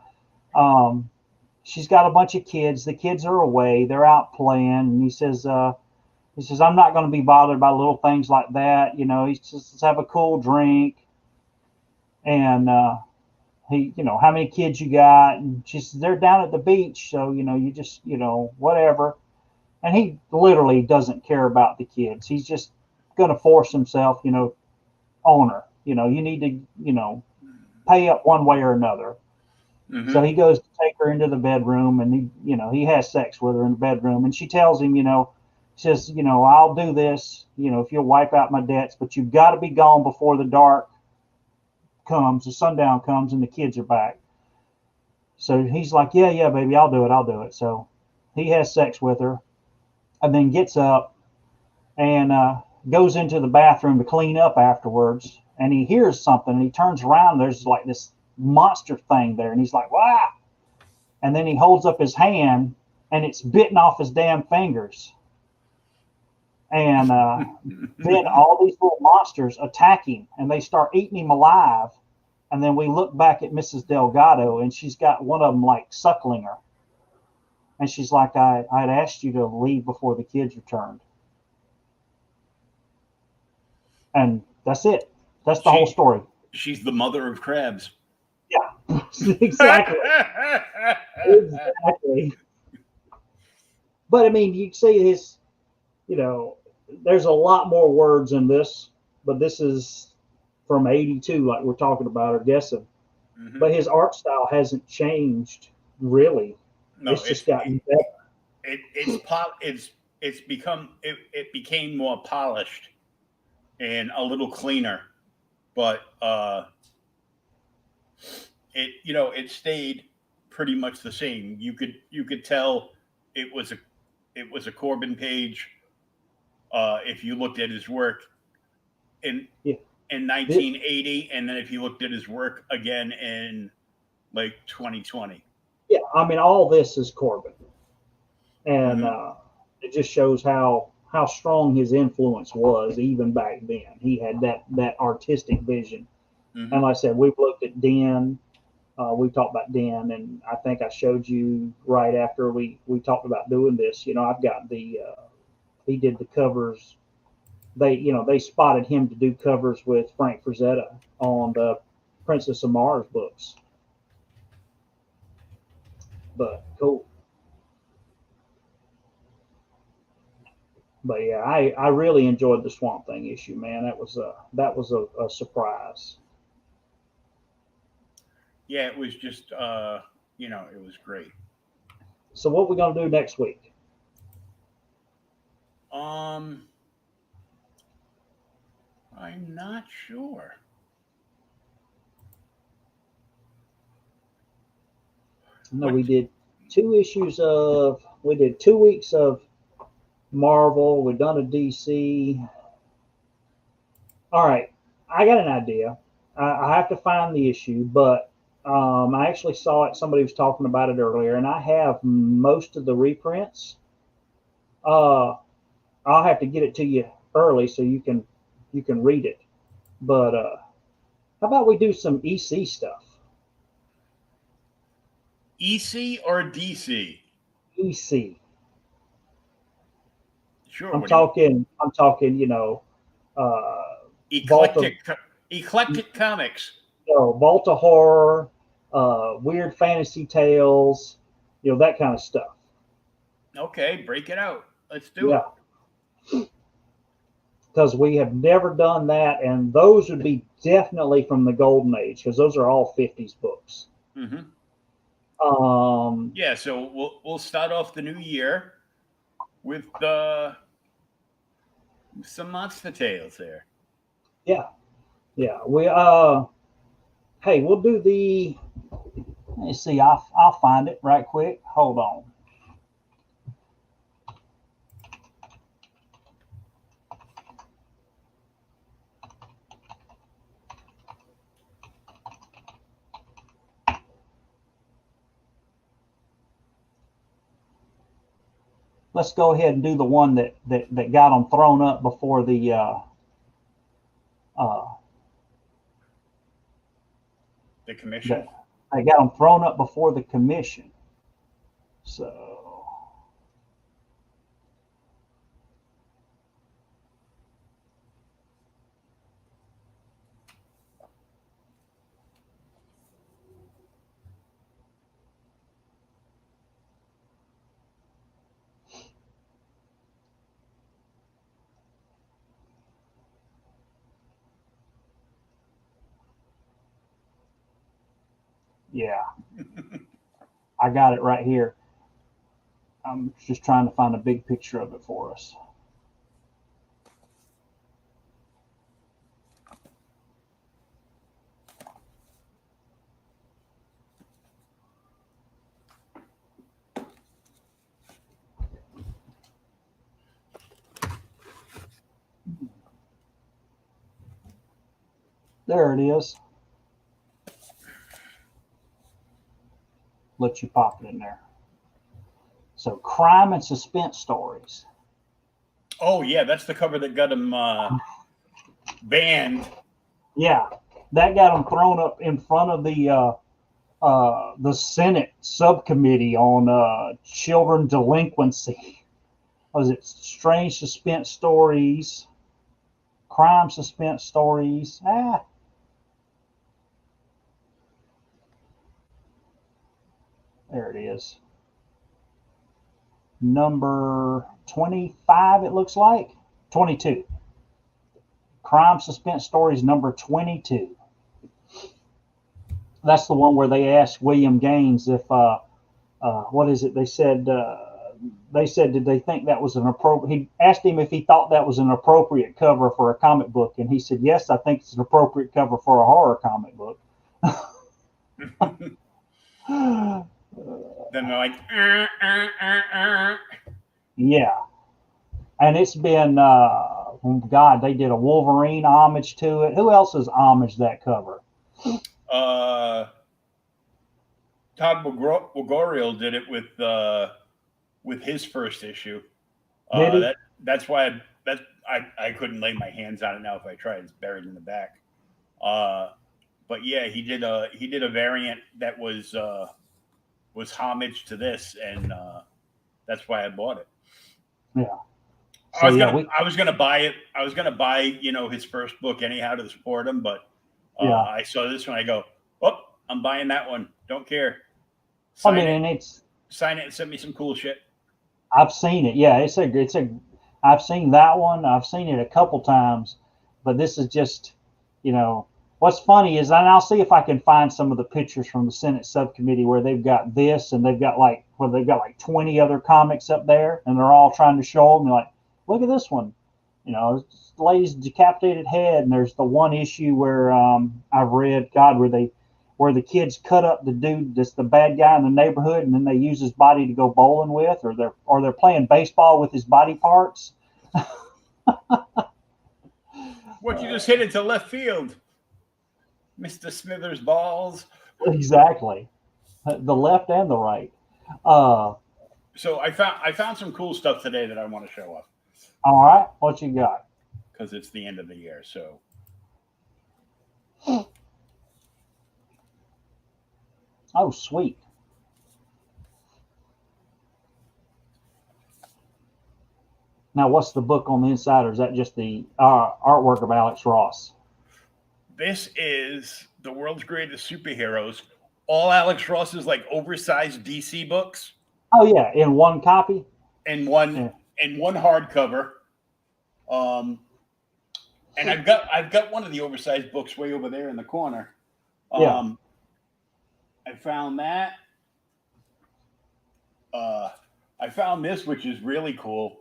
She's got a bunch of kids. The kids are away. They're out playing. And he says, I'm not going to be bothered by little things like that. He says, let's have a cool drink. And, how many kids you got? And she says, they're down at the beach. So, you just, whatever. And he literally doesn't care about the kids. He's just going to force himself, on her. You need to, pay up one way or another. Mm-hmm. So he goes to take her into the bedroom and he has sex with her in the bedroom. And she tells him, says, I'll do this, if you'll wipe out my debts, but you've got to be gone before the dark comes, the sundown comes, and the kids are back. So he's like, yeah, baby, I'll do it. So he has sex with her and then gets up and goes into the bathroom to clean up afterwards. And he hears something and he turns around. And there's like this monster thing there. And he's like, wow. And then he holds up his hand and it's bitten off his damn fingers. And then all these little monsters attack him and they start eating him alive. And then we look back at Mrs. Delgado and she's got one of them like suckling her. And she's like, I'd asked you to leave before the kids returned. And that's it. That's the whole story. She's the mother of crabs. Yeah, exactly. Exactly. But I mean, you see his, there's a lot more words in this, but this is from 82, like we're talking about or guessing. Mm-hmm. But his art style hasn't changed really. No, it's just gotten better. It became more polished and a little cleaner, but it stayed pretty much the same. You could tell it was a Corbin page if you looked at his work in 1980, and then if you looked at his work again in like 2020. Yeah, I mean, all this is Corbin, and it just shows how strong his influence was even back then. He had that artistic vision, and like I said, we've looked at Den. We talked about Den, and I think I showed you right after we talked about doing this. I've got he did the covers. They spotted him to do covers with Frank Frazetta on the Princess of Mars books. But cool. But yeah, I really enjoyed the Swamp Thing issue, man. That was a surprise. Yeah, it was just it was great. So what we gonna do next week? Um, I'm not sure. No, What? we did 2 weeks of Marvel. We've done a DC. All right, I got an idea. I have to find the issue, but I actually saw it. Somebody was talking about it earlier, and I have most of the reprints. Uh, I'll have to get it to you early so you can read it. But how about we do some EC stuff? EC or DC? EC. Sure. I'm What do you talking. I'm talking. Uh, Vault eclectic eclectic comics? Vault of Horror, weird fantasy tales, that kind of stuff. Okay, break it out. Let's do it. Yeah, because we have never done that, and those would be definitely from the golden age because those are all 50s books. Hmm. Um, Yeah, so we'll start off the new year with some monster tales there. yeah, yeah. Hey, we'll do the. Let me see. I'll find it right quick. Hold on. Let's go ahead and do the one that got them thrown up before the uh, The commission. that they got them thrown up before the commission. So yeah, I got it right here. I'm just trying to find a big picture of it for us. There it is. Let you pop it in there. So, crime and suspense stories. Oh yeah, that's the cover that got him banned. Yeah, that got them thrown up in front of the Senate subcommittee on children delinquency. Was it strange suspense stories, crime suspense stories? There it is. Number 25, it looks like. 22. Crime suspense stories number 22. That's the one where they asked William Gaines if what is it? They said did they think that was an appropriate? He asked him if he thought that was an appropriate cover for a comic book, and he said yes, I think it's an appropriate cover for a horror comic book. Then they're like, Yeah, and it's been God, they did a Wolverine homage to it. Who else has homaged that cover? Todd Wogoriel did it with his first issue. Did he? That's why I couldn't lay my hands on it now if I tried. It's buried in the back. But yeah, he did a variant that was homage to this, and that's why I bought it. Yeah. So I was gonna buy it. I was gonna buy his first book anyhow to support him, but I saw this one. I go, oh, I'm buying that one. Don't care. Sign it and sign it and send me some cool shit. I've seen it. Yeah, it's a I've seen that one. I've seen it a couple times, but this is just, what's funny is, and I'll see if I can find some of the pictures from the Senate subcommittee where they've got this, and they've got like 20 other comics up there, and they're all trying to show them. Like, look at this one, this lady's decapitated head, and there's the one issue where I've read, God, where the kids cut up the dude that's the bad guy in the neighborhood, and then they use his body to go bowling with, or they're playing baseball with his body parts. What, you just hit it to left field, Mr. Smithers balls. Exactly, the left and the right. So I found some cool stuff today that I want to show off. All right, what you got? Because it's the end of the year, so. Oh, sweet. Now, what's the book on the inside, or is that just the artwork of Alex Ross? This is the world's greatest superheroes. All Alex Ross's like oversized DC books. Oh yeah, in one copy. And one hardcover. And I've got one of the oversized books way over there in the corner. Yeah. I found that. I found this, which is really cool.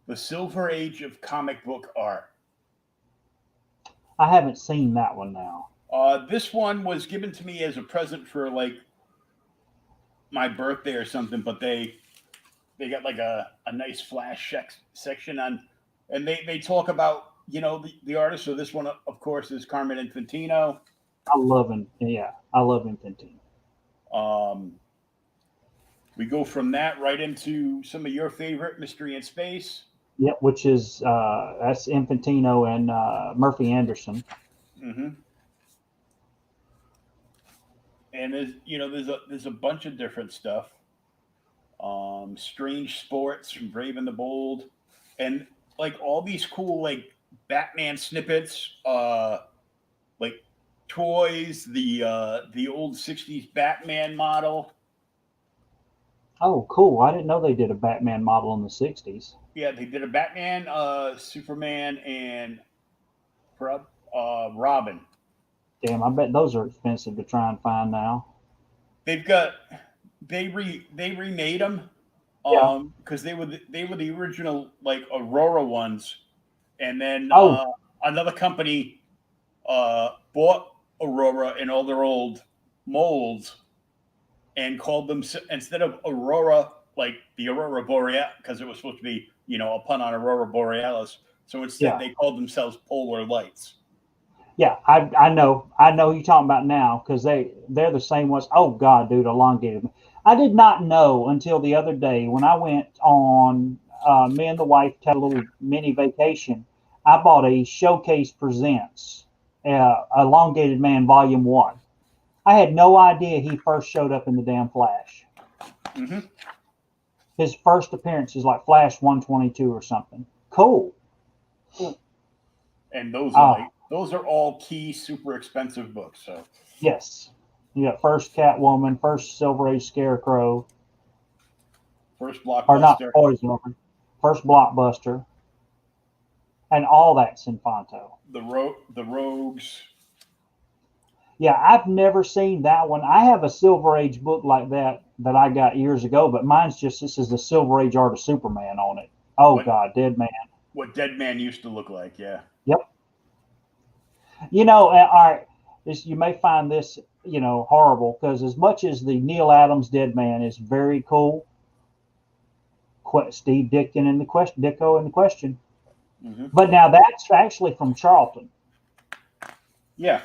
The Silver Age of comic book art. I haven't seen that one now. This one was given to me as a present for like my birthday or something, but they got like a nice flash section on, and they talk about, the artist. So this one, of course, is Carmen Infantino. I love Infantino. We go from that right into some of your favorite Mystery in Space. Yep, which is that's Infantino and Murphy Anderson. Mm-hmm. And there's a bunch of different stuff. Strange Sports from Brave and the Bold, and like all these cool like Batman snippets, like toys, the old '60s Batman model. Oh, cool! I didn't know they did a Batman model in the '60s. Yeah, they did a Batman, Superman, and Robin. Damn, I bet those are expensive to try and find now. They remade them, because they were the original like Aurora ones, and then another company bought Aurora and all their old molds and called them, instead of Aurora, like the Aurora Borealis, because it was supposed to be a pun on Aurora Borealis. So instead they called themselves Polar Lights. Yeah, I know who you're talking about now, because they're the same ones. Oh God, dude, elongated. I did not know until the other day when I went on. Me and the wife had a little mini vacation. I bought a Showcase Presents Elongated Man Volume 1. I had no idea he first showed up in the damn Flash. Mm-hmm. His first appearance is like Flash 122 or something. Cool. And those are all key, super expensive books. So yes, you got first Catwoman, first Silver Age Scarecrow, first Blockbuster, or not Poison Woman, first Blockbuster, and all that's in Fonto. The Rogues. Yeah, I've never seen that one. I have a Silver Age book like that I got years ago, but mine's just, this is the Silver Age Art of Superman on it. Oh God, Dead Man. What Dead Man used to look like, yeah. Yep. All right, you may find this, horrible, because as much as the Neil Adams Dead Man is very cool, Steve Ditko in the question. Mm-hmm. But now that's actually from Charlton. Yeah.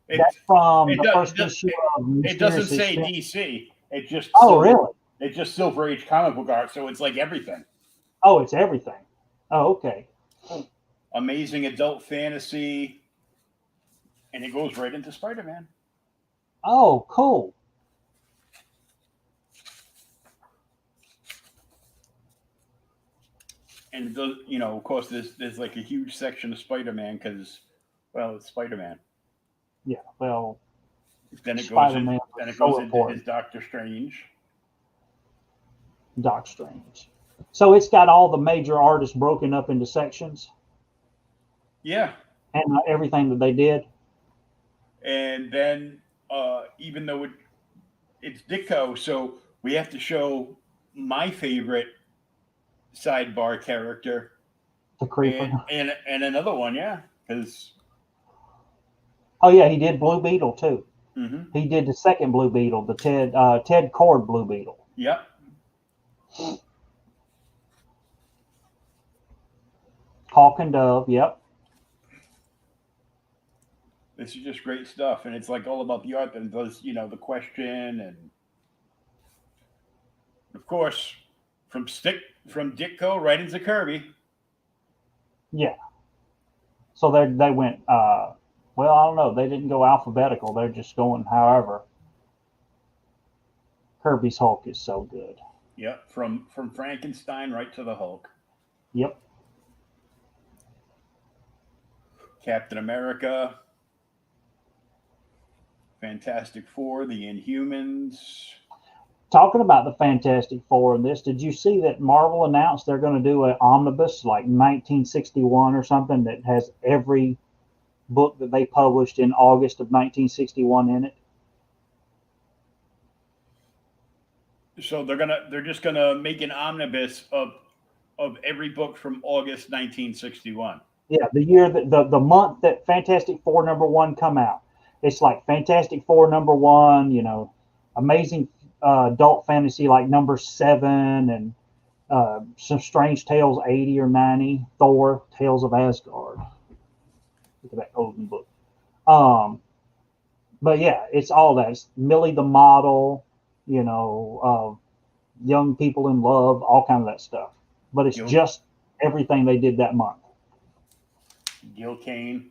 That's from the first issue of it doesn't say DC. It just really? It's just Silver Age comic book art, so it's like everything. Oh, it's everything. Oh, okay. Amazing adult fantasy, and it goes right into Spider-Man. Oh, cool. And it does, of course, there's like a huge section of Spider-Man because, well, it's Spider-Man. Yeah, well. Then it goes into his Doctor Strange. Doc Strange. So it's got all the major artists broken up into sections Yeah. and everything that they did. And then even though it's Ditko, so we have to show my favorite sidebar character The Creeper. and another one, yeah, because Oh yeah, he did Blue Beetle too. mm-hmm. He did the second Blue Beetle, the Ted Cord Blue Beetle. Yep. Hawk and Dove. Yep. This is just great stuff, and it's like all about the art that does, the question, and of course, from Ditko right into Kirby. Yeah. So they went. Well, I don't know. They didn't go alphabetical. They're just going however. Kirby's Hulk is so good. Yep, from Frankenstein right to the Hulk. Yep. Captain America, Fantastic Four, the Inhumans. Talking about the Fantastic Four in this, did you see that Marvel announced they're going to do an omnibus like 1961 or something that has every book that they published in August of 1961 in it? So they're just gonna make an omnibus of every book from August 1961. Yeah, the year that the month that Fantastic Four #1 come out. It's like Fantastic Four #1, Amazing Adult Fantasy like #7, and some Strange Tales 80 or 90, Thor, Tales of Asgard. Look at that Odin book. But yeah, it's all that. It's Millie the Model, Young People in Love, all kind of that stuff. But it's just everything they did that month. Gil Kane.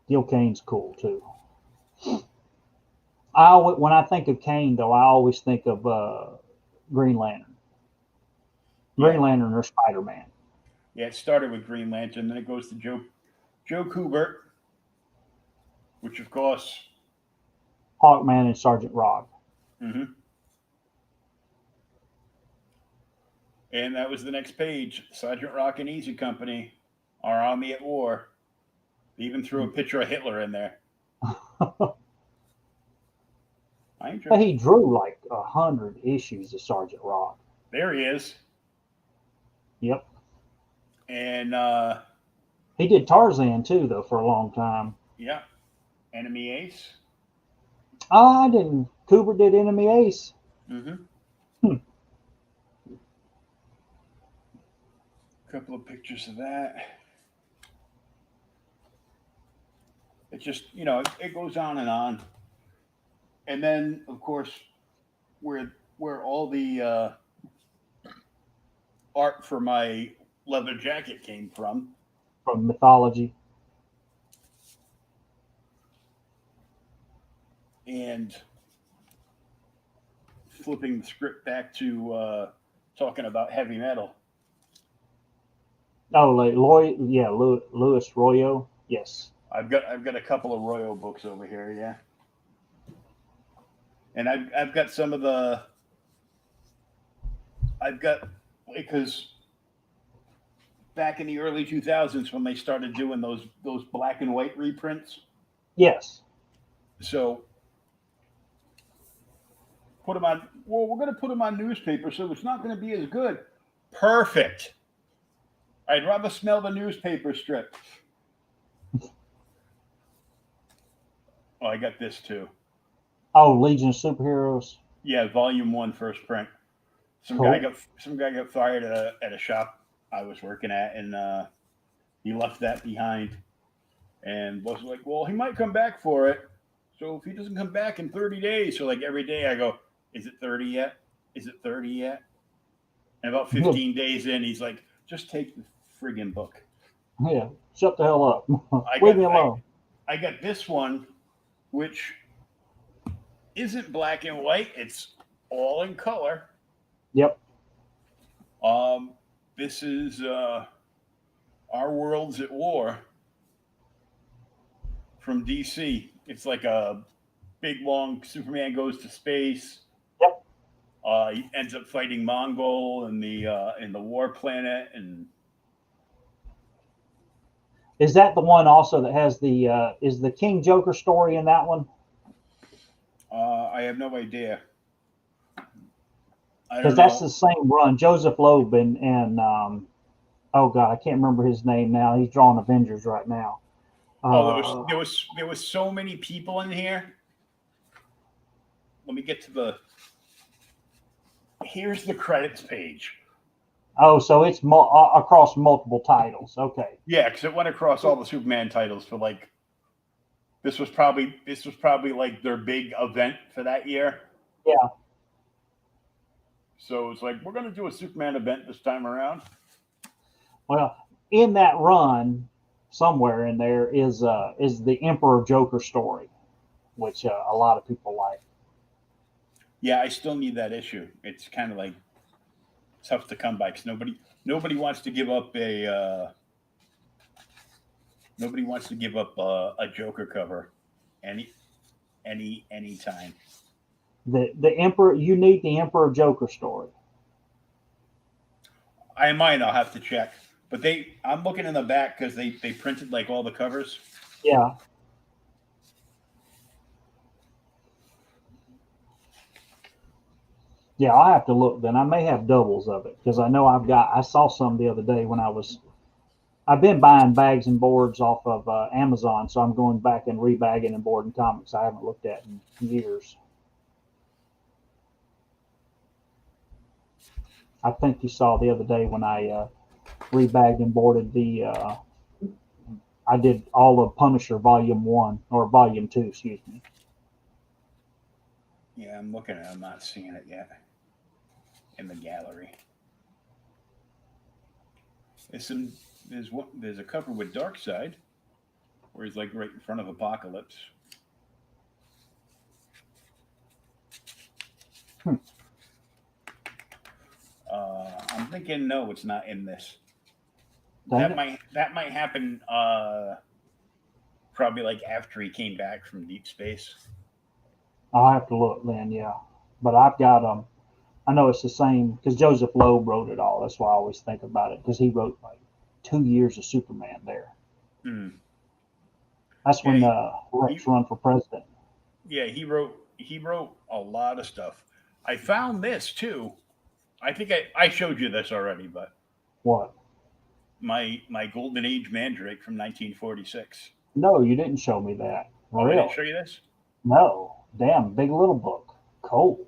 Gil Kane's cool too. When I think of Kane, though, I always think of Green Lantern. Green Lantern or Spider-Man. Yeah, it started with Green Lantern, then it goes to Joe Kubert, which of course Hawkman and Sergeant Rock. Mm-hmm. And that was the next page. Sergeant Rock and Easy Company, our army at war. They even threw a picture of Hitler in there. But he drew like 100 issues of Sergeant Rock. There he is. Yep. And he did Tarzan too, though, for a long time. Yeah. Enemy Ace. Oh, I didn't. Cooper did Enemy Ace. Mm-hmm. Couple of pictures of that. It just, it goes on and on. And then, of course, where all the art for my leather jacket came from. From Mythology. And flipping the script back to talking about heavy metal. Oh, like Louis Royo. Yes. I've got a couple of Royo books over here, yeah. And I've got some of the because back in the early 2000s when they started doing those black and white reprints. Yes. So put them on. Well, we're going to put them on newspaper, so it's not going to be as good. Perfect. I'd rather smell the newspaper strip. Oh, I got this too. Oh, Legion of Superheroes. Yeah, Volume 1, first print. Some guy got fired at a shop I was working at, and he left that behind. And was like, well, he might come back for it. So if he doesn't come back in 30 days, so like every day I go, is it 30 yet? Is it 30 yet? And about 15 days in, he's like, just take the friggin' book. Yeah, shut the hell up. Leave me alone. I got this one, which isn't black and white. It's all in color. Yep. This is Our World's at War from DC. It's like a big, long Superman goes to space. Yep. He ends up fighting Mongol in the War Planet, and Is that the one also that has the is the King Joker story in that one? I have no idea. I Because don't that's know. the same run. Joseph Loeb and oh god, I can't remember his name now. He's drawing Avengers right now. Oh, Uh, there was so many people in here. Let me get to the. Here's the credits page. oh, so it's across multiple titles. Okay. Yeah, because it went across all the Superman titles for like this was probably like their big event for that year. Yeah. So it's like we're gonna do a Superman event this time around. Well, in that run, somewhere in there is the Emperor Joker story, which a lot of people like. Yeah, I still need that issue. It's kind of like tough to come by because nobody wants to give up nobody wants to give up a Joker cover any any time. The Emperor, you need the Emperor Joker story. I might. I'll have to check. But I'm looking in the back because they printed like all the covers. Yeah. Yeah, I'll have to look then. I may have doubles of it because I know I saw some the other day when I've been buying bags and boards off of Amazon, so I'm going back and rebagging and boarding comics I haven't looked at in years. I think you saw the other day when I rebagged and boarded I did all of Punisher Volume 1 or Volume 2, excuse me. Yeah, I'm looking at it. I'm not seeing it yet in the gallery. There's some there's a cover with Darkseid where he's like right in front of Apocalypse. Hmm. I'm thinking no, it's not in this. Dang it. That might happen probably like after he came back from deep space. I'll have to look then, yeah. But I've got I know it's the same because Joseph Loeb wrote it all. That's why I always think about it because he wrote like 2 years of Superman there. Hmm. That's Yeah, when he Rex run for president. yeah he wrote a lot of stuff. I found this too. I think I showed you this already, but What? my Golden Age Mandrake from 1946. No, you didn't show me that. Oh, I didn't Really? show you this. No. Damn, big little book. Cool.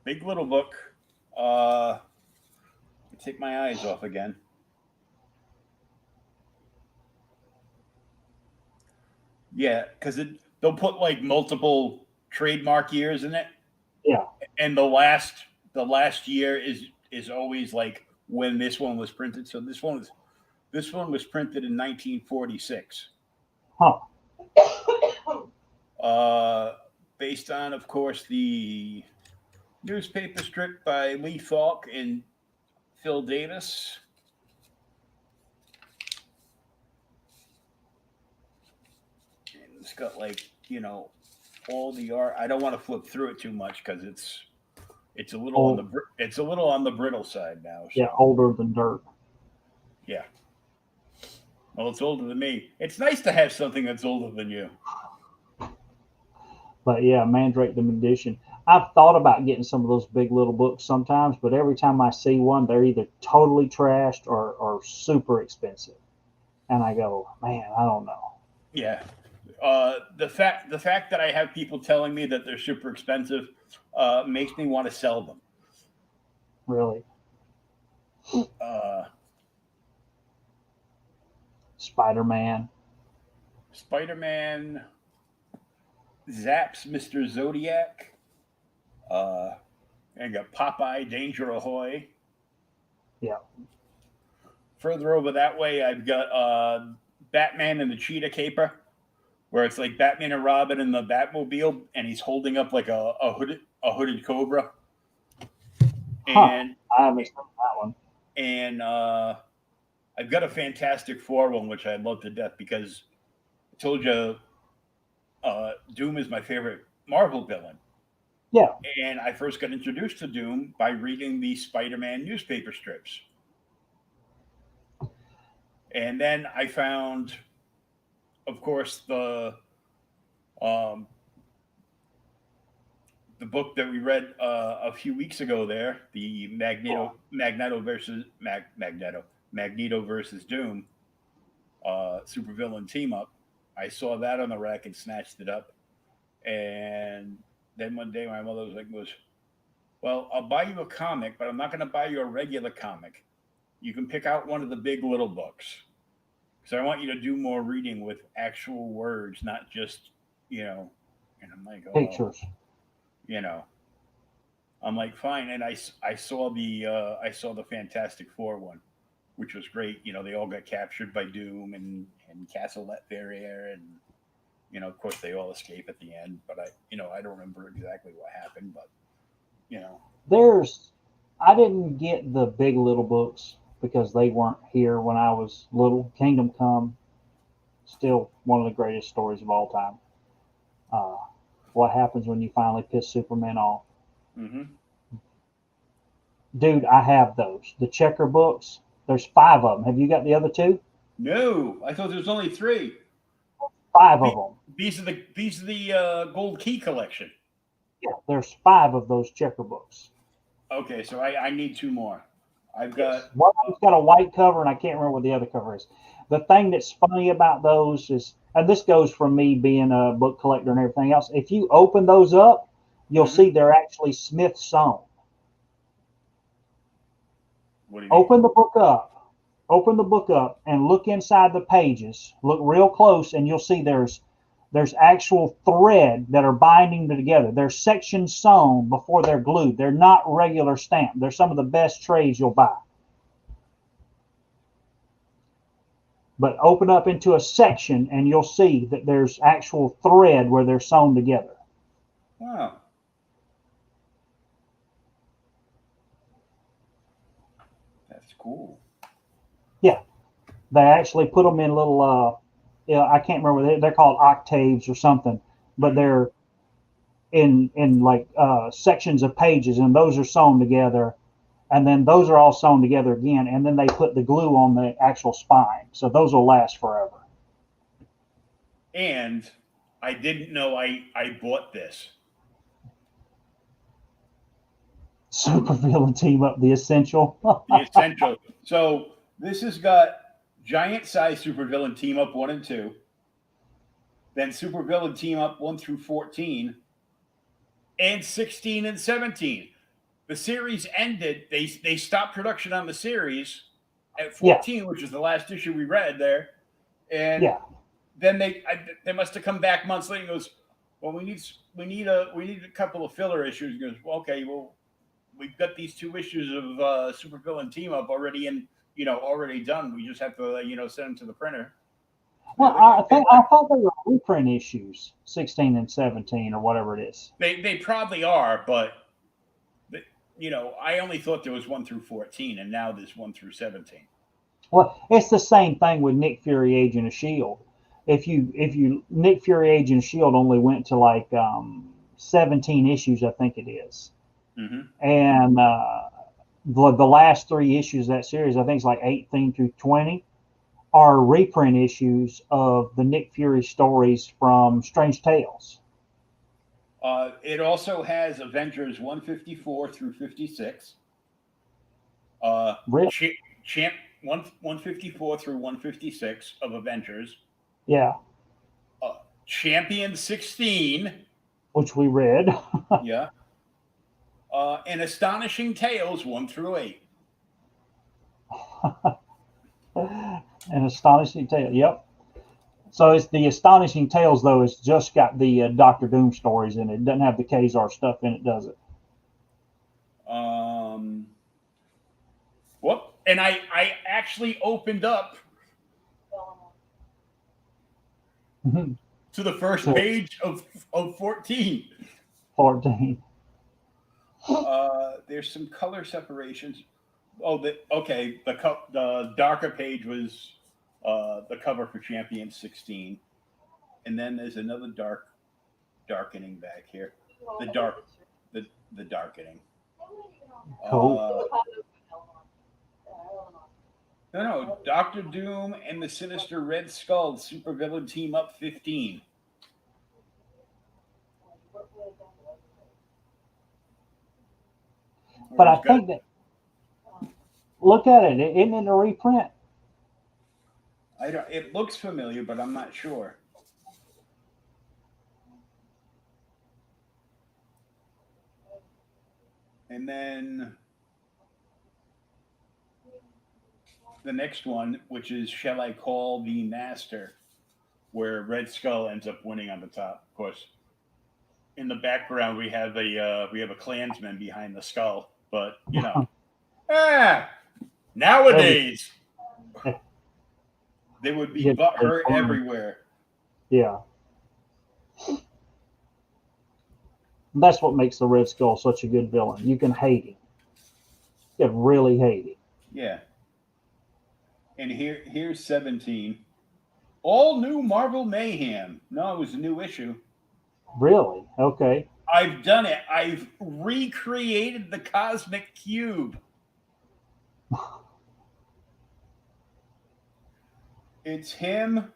Big little book. Uh, take my eyes off again. Yeah, because they'll put like multiple trademark years in it, Yeah. and the last year is always like when this one was printed. So this one was printed in 1946. Huh. Uh, Based on, of course, the newspaper strip by Lee Falk and Phil Davis. And it's got like all the art. I don't want to flip through it too much because it's a little on Old, it's a little on the brittle side now. yeah, So older than dirt. yeah, well, it's older than me. It's nice to have something that's older than you. But yeah, Mandrake the Magician. I've thought about getting some of those big little books sometimes, but every time I see one, they're either totally trashed or super expensive. And I go, man, I don't know. Yeah. The fact that I have people telling me that they're super expensive makes me want to sell them. Really. Uh, Spider Man. Spider Man zaps Mr. Zodiac. And got Popeye Danger Ahoy. Yeah. Further over that way, I've got Batman and the Cheetah Caper, where it's like Batman and Robin in the Batmobile, and he's holding up like a hooded cobra. Huh. And I haven't seen that one. and I've got a Fantastic Four one, which I love to death because I told you Doom is my favorite Marvel villain. Yeah. And I first got introduced to Doom by reading the Spider-Man newspaper strips. And then I found, of course, um, the book that we read a few weeks ago there, the Magneto versus Doom supervillain team up. I saw that on the rack and snatched it up. And then one day my mother was, well, I'll buy you a comic, but I'm not going to buy you a regular comic. You can pick out one of the big little books. So I want you to do more reading with actual words, not just, you know. And I'm like, oh, Pictures. you know. I'm like, fine. And I saw the Fantastic Four one, which was great. You know, they all got captured by Doom and Castle Latveria, and of course, they all escape at the end. But I don't remember exactly what happened. But you know, I didn't get the big little books because they weren't here when I was little. Kingdom Come, still one of the greatest stories of all time. Uh, what happens when you finally piss Superman off? mm-hmm. Dude, I have those. The checker books. There's 5 of them. Have you got the other 2? No, I thought there was only 3. 5 of them. These are the Gold Key collection. Yeah, there's 5 of those checker books. Okay, so I need 2 more. I've got one of them's got a white cover, and I can't remember what the other cover is. The thing that's funny about those is, and this goes from me being a book collector and everything else. If you open those up, you'll mm-hmm. see they're actually Smith sewn. What do you mean? Open the book up and look inside the pages. Look real close, and you'll see there's actual thread that are binding them together. They're sections sewn before they're glued. They're not regular stamped. They're some of the best trays you'll buy. But open up into a section and you'll see that there's actual thread where they're sewn together. Wow. That's cool. Yeah. They actually put them in little, I can't remember, they're called octaves or something, but they're in like sections of pages, and those are sewn together. And then those are all sewn together again, and then they put the glue on the actual spine. So those will last forever. And I didn't know I bought this. Supervillain Team Up, the Essential. The Essential. So this has got giant size Supervillain Team Up 1 and 2. Then Supervillain Team Up 1 through 14. And 16 and 17. The series ended. They stopped production on the series at 14, which is the last issue we read there. And then they must have come back months later and goes, well, we need a couple of filler issues. He goes, well, okay, well, we've got these 2 issues of Supervillain Team Up already already done. We just have to send them to the printer. Well, I thought they were reprint issues, 16 and 17 or whatever it is. They probably are, but I only thought there was 1 through 14, and now there's 1 through 17. Well, it's the same thing with Nick Fury, Agent of S.H.I.E.L.D. If you Nick Fury, Agent of S.H.I.E.L.D. only went to like 17 issues, I think it is. Mm-hmm. And the last 3 issues of that series, I think it's like 18 through 20, are reprint issues of the Nick Fury stories from Strange Tales. It also has Avengers 154 through 56. Really? Champ 154 through 156 of Avengers. Yeah. Champion 16, which we read. Yeah. And Astonishing Tales 1 through 8. An Astonishing Tale. Yep. So it's the Astonishing Tales, though. It's just got the Doctor Doom stories in it. It doesn't have the Kazar stuff in it, does it? Whoop. And I actually opened up to the first page of 14. 14. There's some color separations. The darker page was the cover for Champion 16, and then there's another darkening back here. the darkening. Cool. No, Doctor Doom and the Sinister Red Skull supervillain team up 15. But I think that, look at it. Isn't it a reprint? I don't. It looks familiar, but I'm not sure. And then the next one, which is Shall I Call the Master, where Red Skull ends up winning on the top. Of course, in the background we have a Klansman behind the skull, but nowadays they would be butthurt everywhere. Yeah. That's what makes the Red Skull such a good villain. You can hate him. You can really hate him. Yeah. And here's 17. All new Marvel Mayhem. No, it was a new issue. Really? Okay. I've done it. I've recreated the Cosmic Cube. It's him.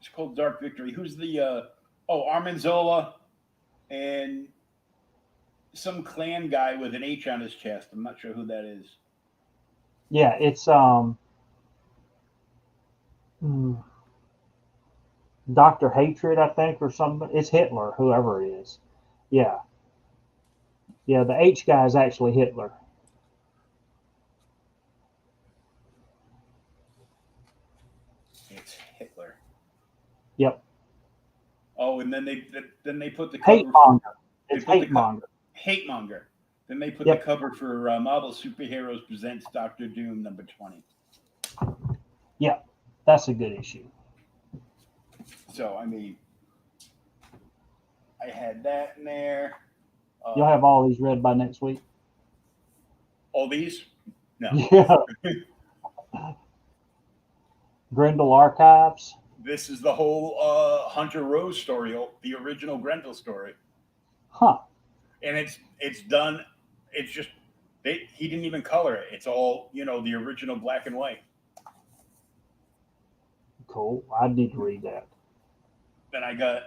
It's called Dark Victory. Who's the Armanzola and some clan guy with an H on his chest. I'm not sure who that is. Yeah, it's Dr. Hatred, I think, or something. It's Hitler, whoever it is. Yeah. Yeah, the H guy is actually Hitler. It's Hitler. Yep. Oh, and then they put the Hate cover. monger. It's hate monger. Hate monger. Then they put Yep. the cover for Marvel Superheroes Presents Doctor Doom number 20. Yeah, that's a good issue. So I mean, I had that in there. You'll have all these read by next week. All these? No. Yeah. Grendel Archives. This is the whole Hunter Rose story, the original Grendel story. Huh. And it's done. It's just he didn't even color it. It's all the original black and white. Cool. I need to read that. Then I got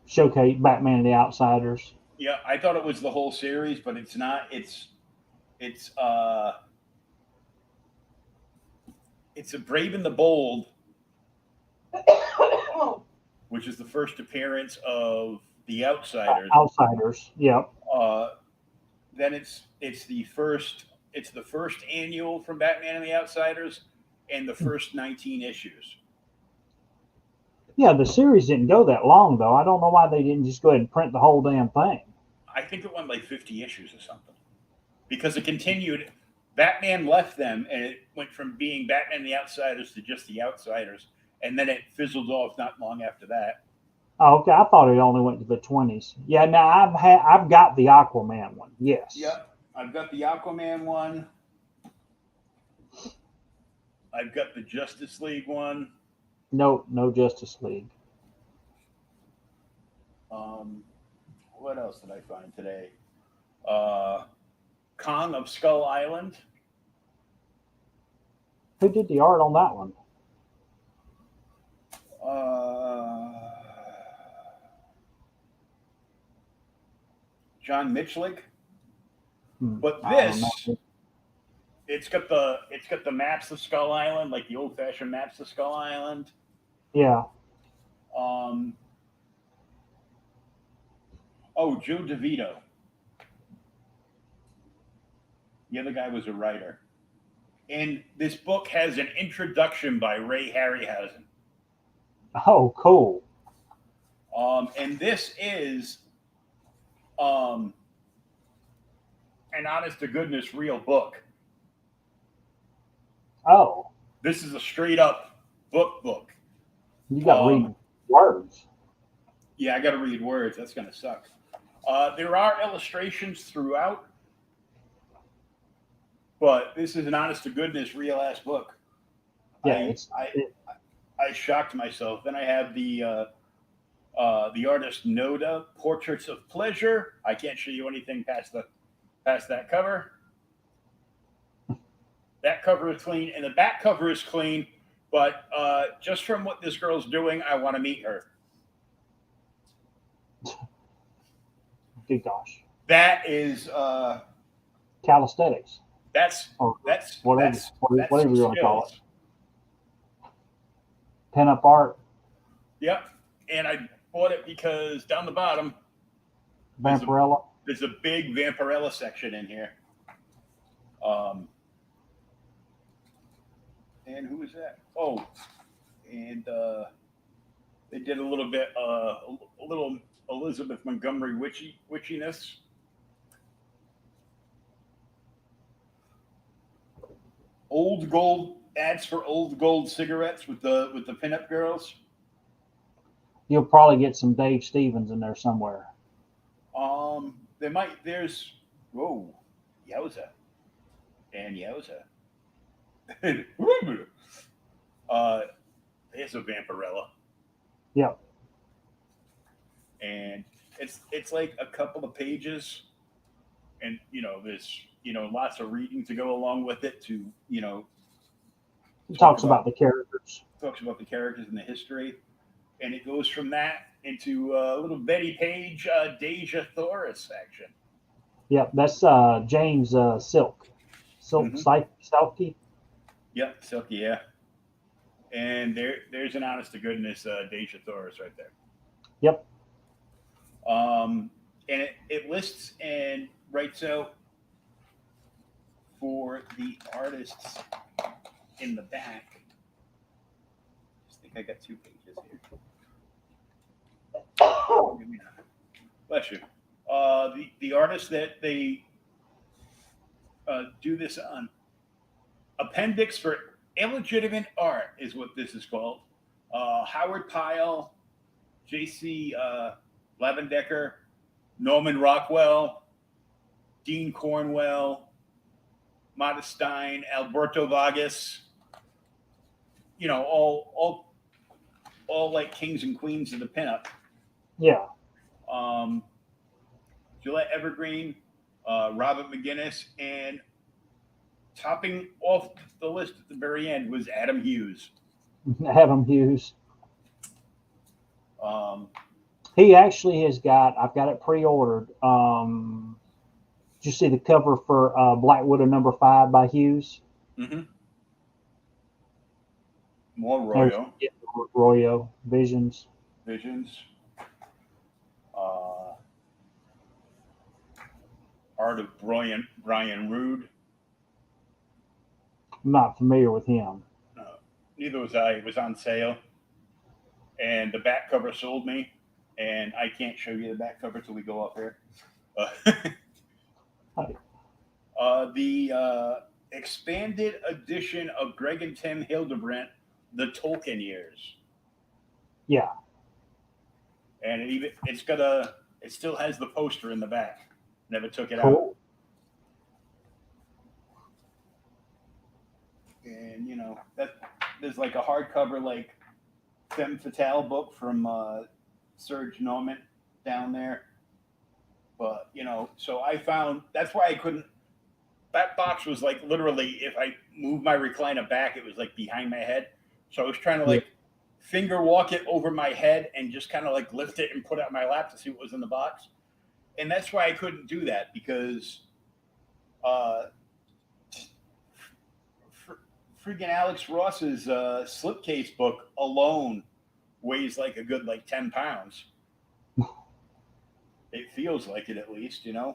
Showcase Batman and the Outsiders. Yeah, I thought it was the whole series, but it's not. It's a Brave and the Bold, which is the first appearance of the Outsiders. Outsiders, yep. Then it's the first annual from Batman and the Outsiders, and the first 19 issues. Yeah, the series didn't go that long though. I don't know why they didn't just go ahead and print the whole damn thing. I think it went like 50 issues or something, because it continued. Batman left them, and it went from being Batman and the Outsiders to just the Outsiders, and then it fizzled off not long after that. Oh, okay. I thought it only went to the 20s. Yeah, now I've got the Aquaman one. Yes. Yep, I've got the Aquaman one. I've got the Justice League one. No Justice League. What else did I find today? Kong of Skull Island. Who did the art on that one? John Mitchell. Hmm. But it's got the maps of Skull Island, like the old-fashioned maps of Skull Island. Yeah. Joe DeVito. The other guy was a writer. And this book has an introduction by Ray Harryhausen. Oh, cool. And this is an honest to goodness real book. Oh. This is a straight up book. You got to read words. Yeah, I got to read words. That's going to suck. There are illustrations throughout, but this is an honest to goodness real ass book. Yeah, I shocked myself. Then I have the artist Noda Portraits of Pleasure. I can't show you anything past that cover. That cover is clean, and the back cover is clean. But just from what this girl's doing, I want to meet her. Good gosh. That is Calisthenics. that's Or that's whatever, that's whatever some you want to call it. skills. Pin-up art, Yep. And I bought it because down the bottom there's a Vampirella. there's a big Vampirella section in here. Um, and who is that? Oh, and they did a little bit, a little Elizabeth Montgomery witchiness. Old gold ads for old gold cigarettes with the pinup girls. You'll probably get some Dave Stevens in there somewhere. They might. There's whoa, yowza, and yowza. There's a Vampirella, Yep. and it's like a couple of pages, and there's lots of reading to go along with it to It talk talks about the characters. talks about the characters and the history, and it goes from that into a little Betty Page, Deja Thoris section. Yep, that's James Silk. Silk Mhm. Selkie. Yep, Silky, yeah. And there's an honest to goodness Deja Thoris right there. Yep. And it lists and writes out for the artists in the back. I think I got 2 pages here. Give me that. Bless you. The artist that they do this on. Appendix for Illegitimate Art is what this is called. Howard Pyle, J.C. Levendecker, Norman Rockwell, Dean Cornwell, Modestine, Alberto Vargas. All like kings and queens of the pinup. Yeah. Gillette Evergreen, Robert McGinnis, and topping off the list at the very end was Adam Hughes. Adam Hughes. Um, He actually has got. I've got it pre-ordered. Did you see the cover for Black Widow #5 by Hughes? mm-hmm. More Royo. Yeah, Royo Visions. Visions. Art of Brian Rude. I'm not familiar with him. Neither was I. It was on sale. And the back cover sold me. And I can't show you the back cover till we go off here. The expanded edition of Greg and Tim Hildebrandt, The Tolkien Years. Yeah. And it still has the poster in the back. Never took it Cool. out. And that there's like a hardcover like Femme Fatale book from Serge Norman down there. But so I found that's why I couldn't. That box was like literally, if I moved my recliner back, it was like behind my head. So I was trying to like finger walk it over my head and just kind of like lift it and put it on my lap to see what was in the box. And that's why I couldn't do that because freaking Alex Ross's slipcase book alone weighs like a good 10 pounds. It feels like it at least, Yeah,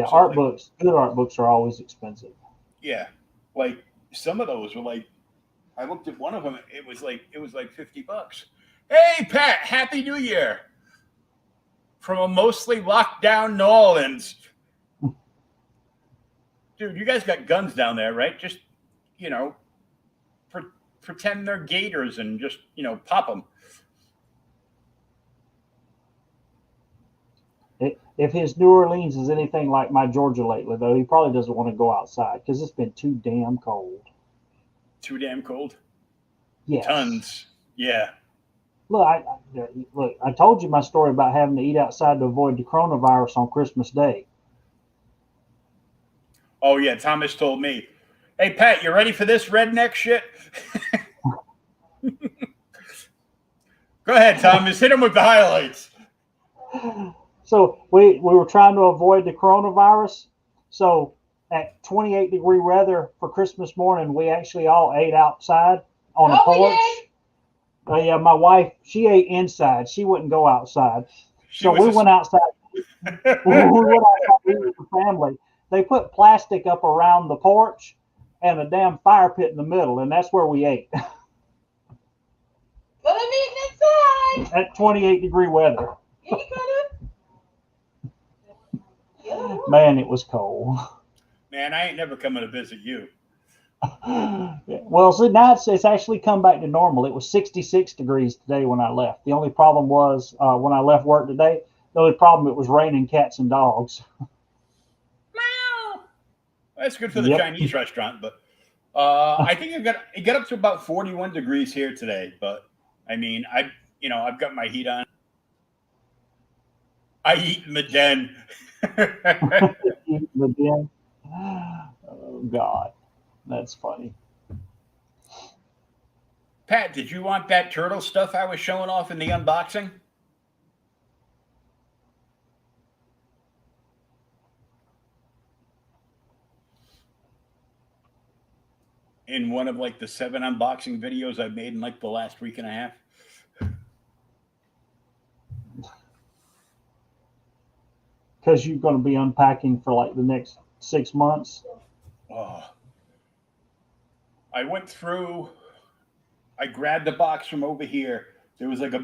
So, art books. Good art books are always expensive. Yeah, like some of those were like, I looked at one of them. It was like $50. Hey Pat, Happy New Year from a mostly locked down New Orleans. Dude, you guys got guns down there, right? Just pretend they're gators and just pop them. If his New Orleans is anything like my Georgia lately, though, he probably doesn't want to go outside because it's been too damn cold. Too damn cold. Yes. Tons. Yeah. Look, I told you my story about having to eat outside to avoid the coronavirus on Christmas Day. Oh yeah, Thomas told me. Hey Pat, you ready for this redneck shit? Go ahead, Thomas. Hit him with the highlights. So we were trying to avoid the coronavirus. So at 28-degree weather for Christmas morning, we actually all ate outside on a porch. Yeah, my wife, she ate inside. She wouldn't go outside. So we went outside. We went outside with the family. They put plastic up around the porch and a damn fire pit in the middle, and that's where we ate. But I'm eating inside. At 28-degree weather. Yeah, you could have. Man, it was cold. Man, I ain't never coming to visit you. Well, see, now it's actually come back to normal. It was 66 degrees today when I left. The only problem was when I left work today, the only problem, it was raining cats and dogs. Meow. That's good for the Chinese restaurant, but I think it got up to about 41 degrees here today. But I mean, I've got my heat on. I eat in the den. Eat in the den. Oh God, that's funny. Pat, did you want that turtle stuff I was showing off in the unboxing? In one of like the 7 unboxing videos I've made in like the last week and a half. Because you're going to be unpacking for like the next 6 months. Oh. I went through, I grabbed the box from over here. There was like a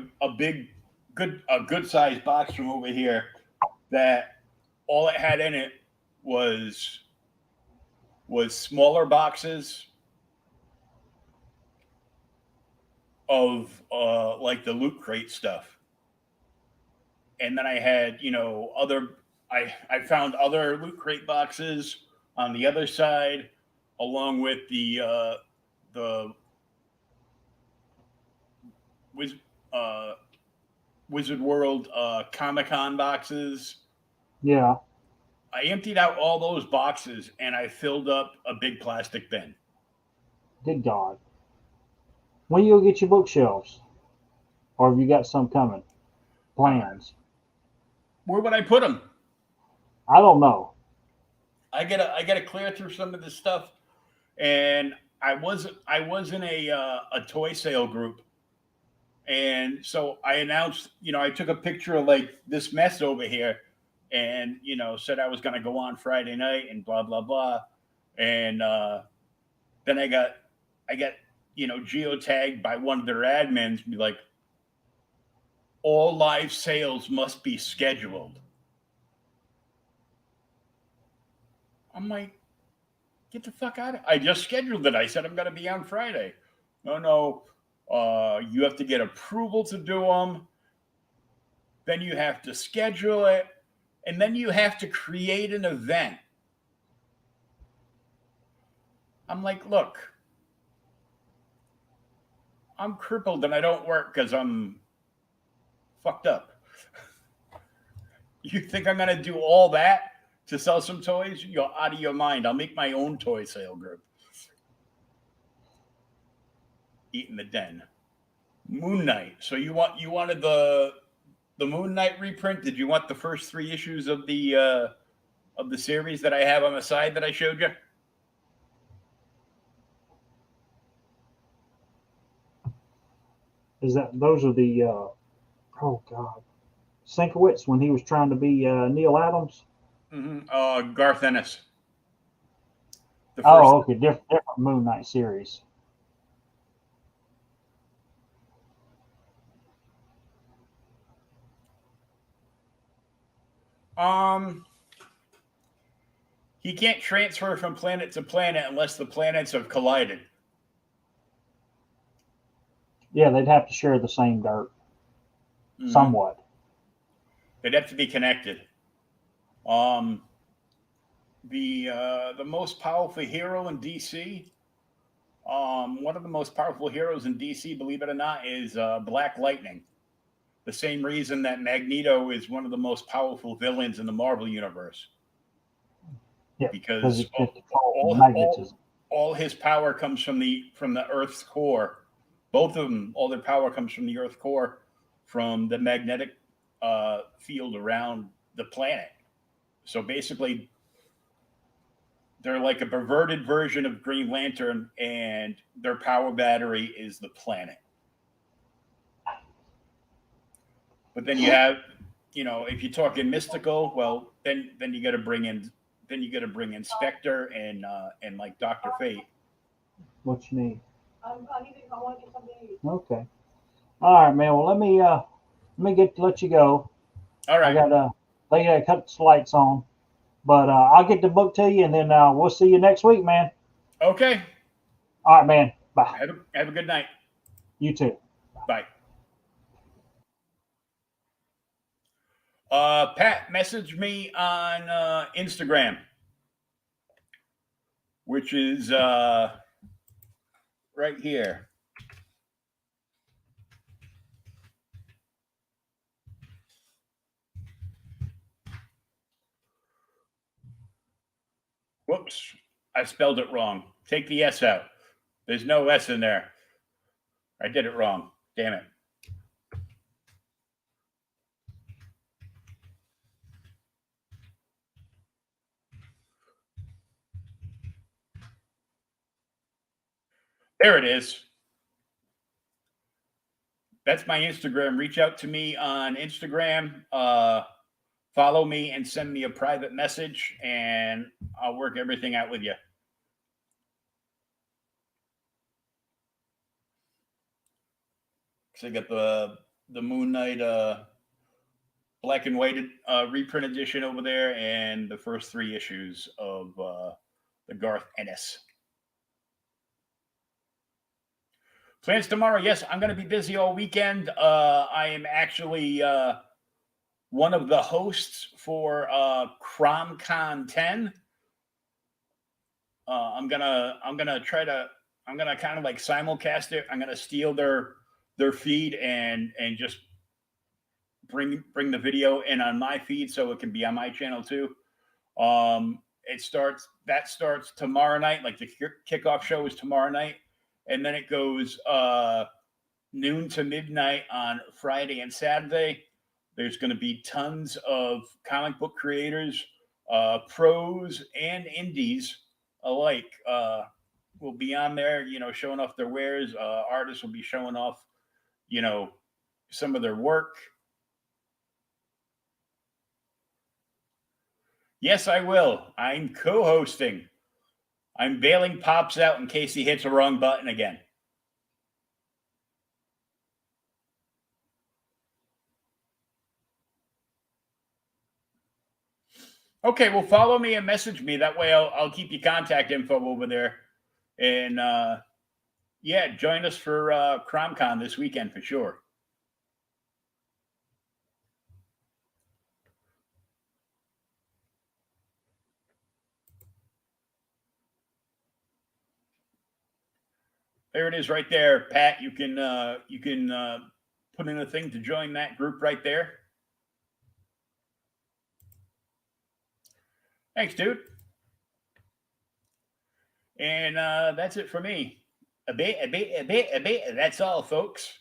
good sized box from over here that all it had in it was smaller boxes of like the Loot Crate stuff. And then I had, I found other Loot Crate boxes on the other side, along with the Wizard World Comic-Con boxes. Yeah. I emptied out all those boxes and I filled up a big plastic bin. Good God. When you get your bookshelves? Or have you got some coming? Plans? Where would I put them? I don't know. I gotta clear through some of this stuff, and I was in a toy sale group, and so I announced, I took a picture of like this mess over here, and said I was gonna go on Friday night and blah blah blah, and then I got geotagged by one of their admins, be like, all live sales must be scheduled. I'm like, get the fuck out of it. I just scheduled it. I said I'm going to be on Friday. No. You have to get approval to do them. Then you have to schedule it. And then you have to create an event. I'm like, look, I'm crippled and I don't work because I'm fucked up. You think I'm going to do all that to sell some toys? You're out of your mind. I'll make my own toy sale group. Eat in the Den. Moon Knight. So you wanted the Moon Knight reprint? Did you want the first 3 issues of the series that I have on the side that I showed you? Those are the oh God, Sienkiewicz when he was trying to be Neil Adams? Mm-hmm. Garth Ennis. Oh, okay, different Moon Knight series. He can't transfer from planet to planet unless the planets have collided. Yeah, they'd have to share the same dirt. Mm-hmm. Somewhat. They'd have to be connected. The most powerful hero in DC, One of the most powerful heroes in DC, believe it or not, is Black Lightning. The same reason that Magneto is one of the most powerful villains in the Marvel universe, Yeah, because it gets all, magnetism. all his power comes from the Earth's core. Both of them, all their power comes from the Earth's core, from the magnetic field around the planet. So basically, they're like a perverted version of Green Lantern, and their power battery is the planet. But then you have, if you're talking mystical, well, then you got to bring in Spectre and like Doctor Fate. What you need? I want to get something to eat. Okay. All right, man. Well, let me let you go. All right. They gotta cut the lights on, but I'll get the book to you, and then we'll see you next week, man. Okay. All right, man. Bye. Have a good night. You too. Bye. Pat, message me on Instagram, which is right here. Whoops, I spelled it wrong. Take the S out. There's no S in there. I did it wrong. Damn it. There it is. That's my Instagram. Reach out to me on Instagram. Follow me and send me a private message, and I'll work everything out with you. So I got the Moon Knight black and white reprint edition over there, and the first 3 issues of the Garth Ennis. Plans tomorrow? Yes, I'm going to be busy all weekend. I am actually one of the hosts for CromCon 10. I'm gonna kind of like simulcast it. I'm gonna steal their feed and just bring the video in on my feed so it can be on my channel too. That starts tomorrow night. Like the kickoff show is tomorrow night, and then it goes noon to midnight on Friday and Saturday. There's going to be tons of comic book creators, pros and indies alike will be on there, showing off their wares. Artists will be showing off, some of their work. Yes, I will. I'm co-hosting. I'm bailing Pops out in case he hits a wrong button again. Okay, well, follow me and message me. That way I'll keep your contact info over there. And yeah, join us for CromCon this weekend for sure. There it is right there, Pat. You can put in a thing to join that group right there. Thanks, dude. And that's it for me. A bit. That's all, folks.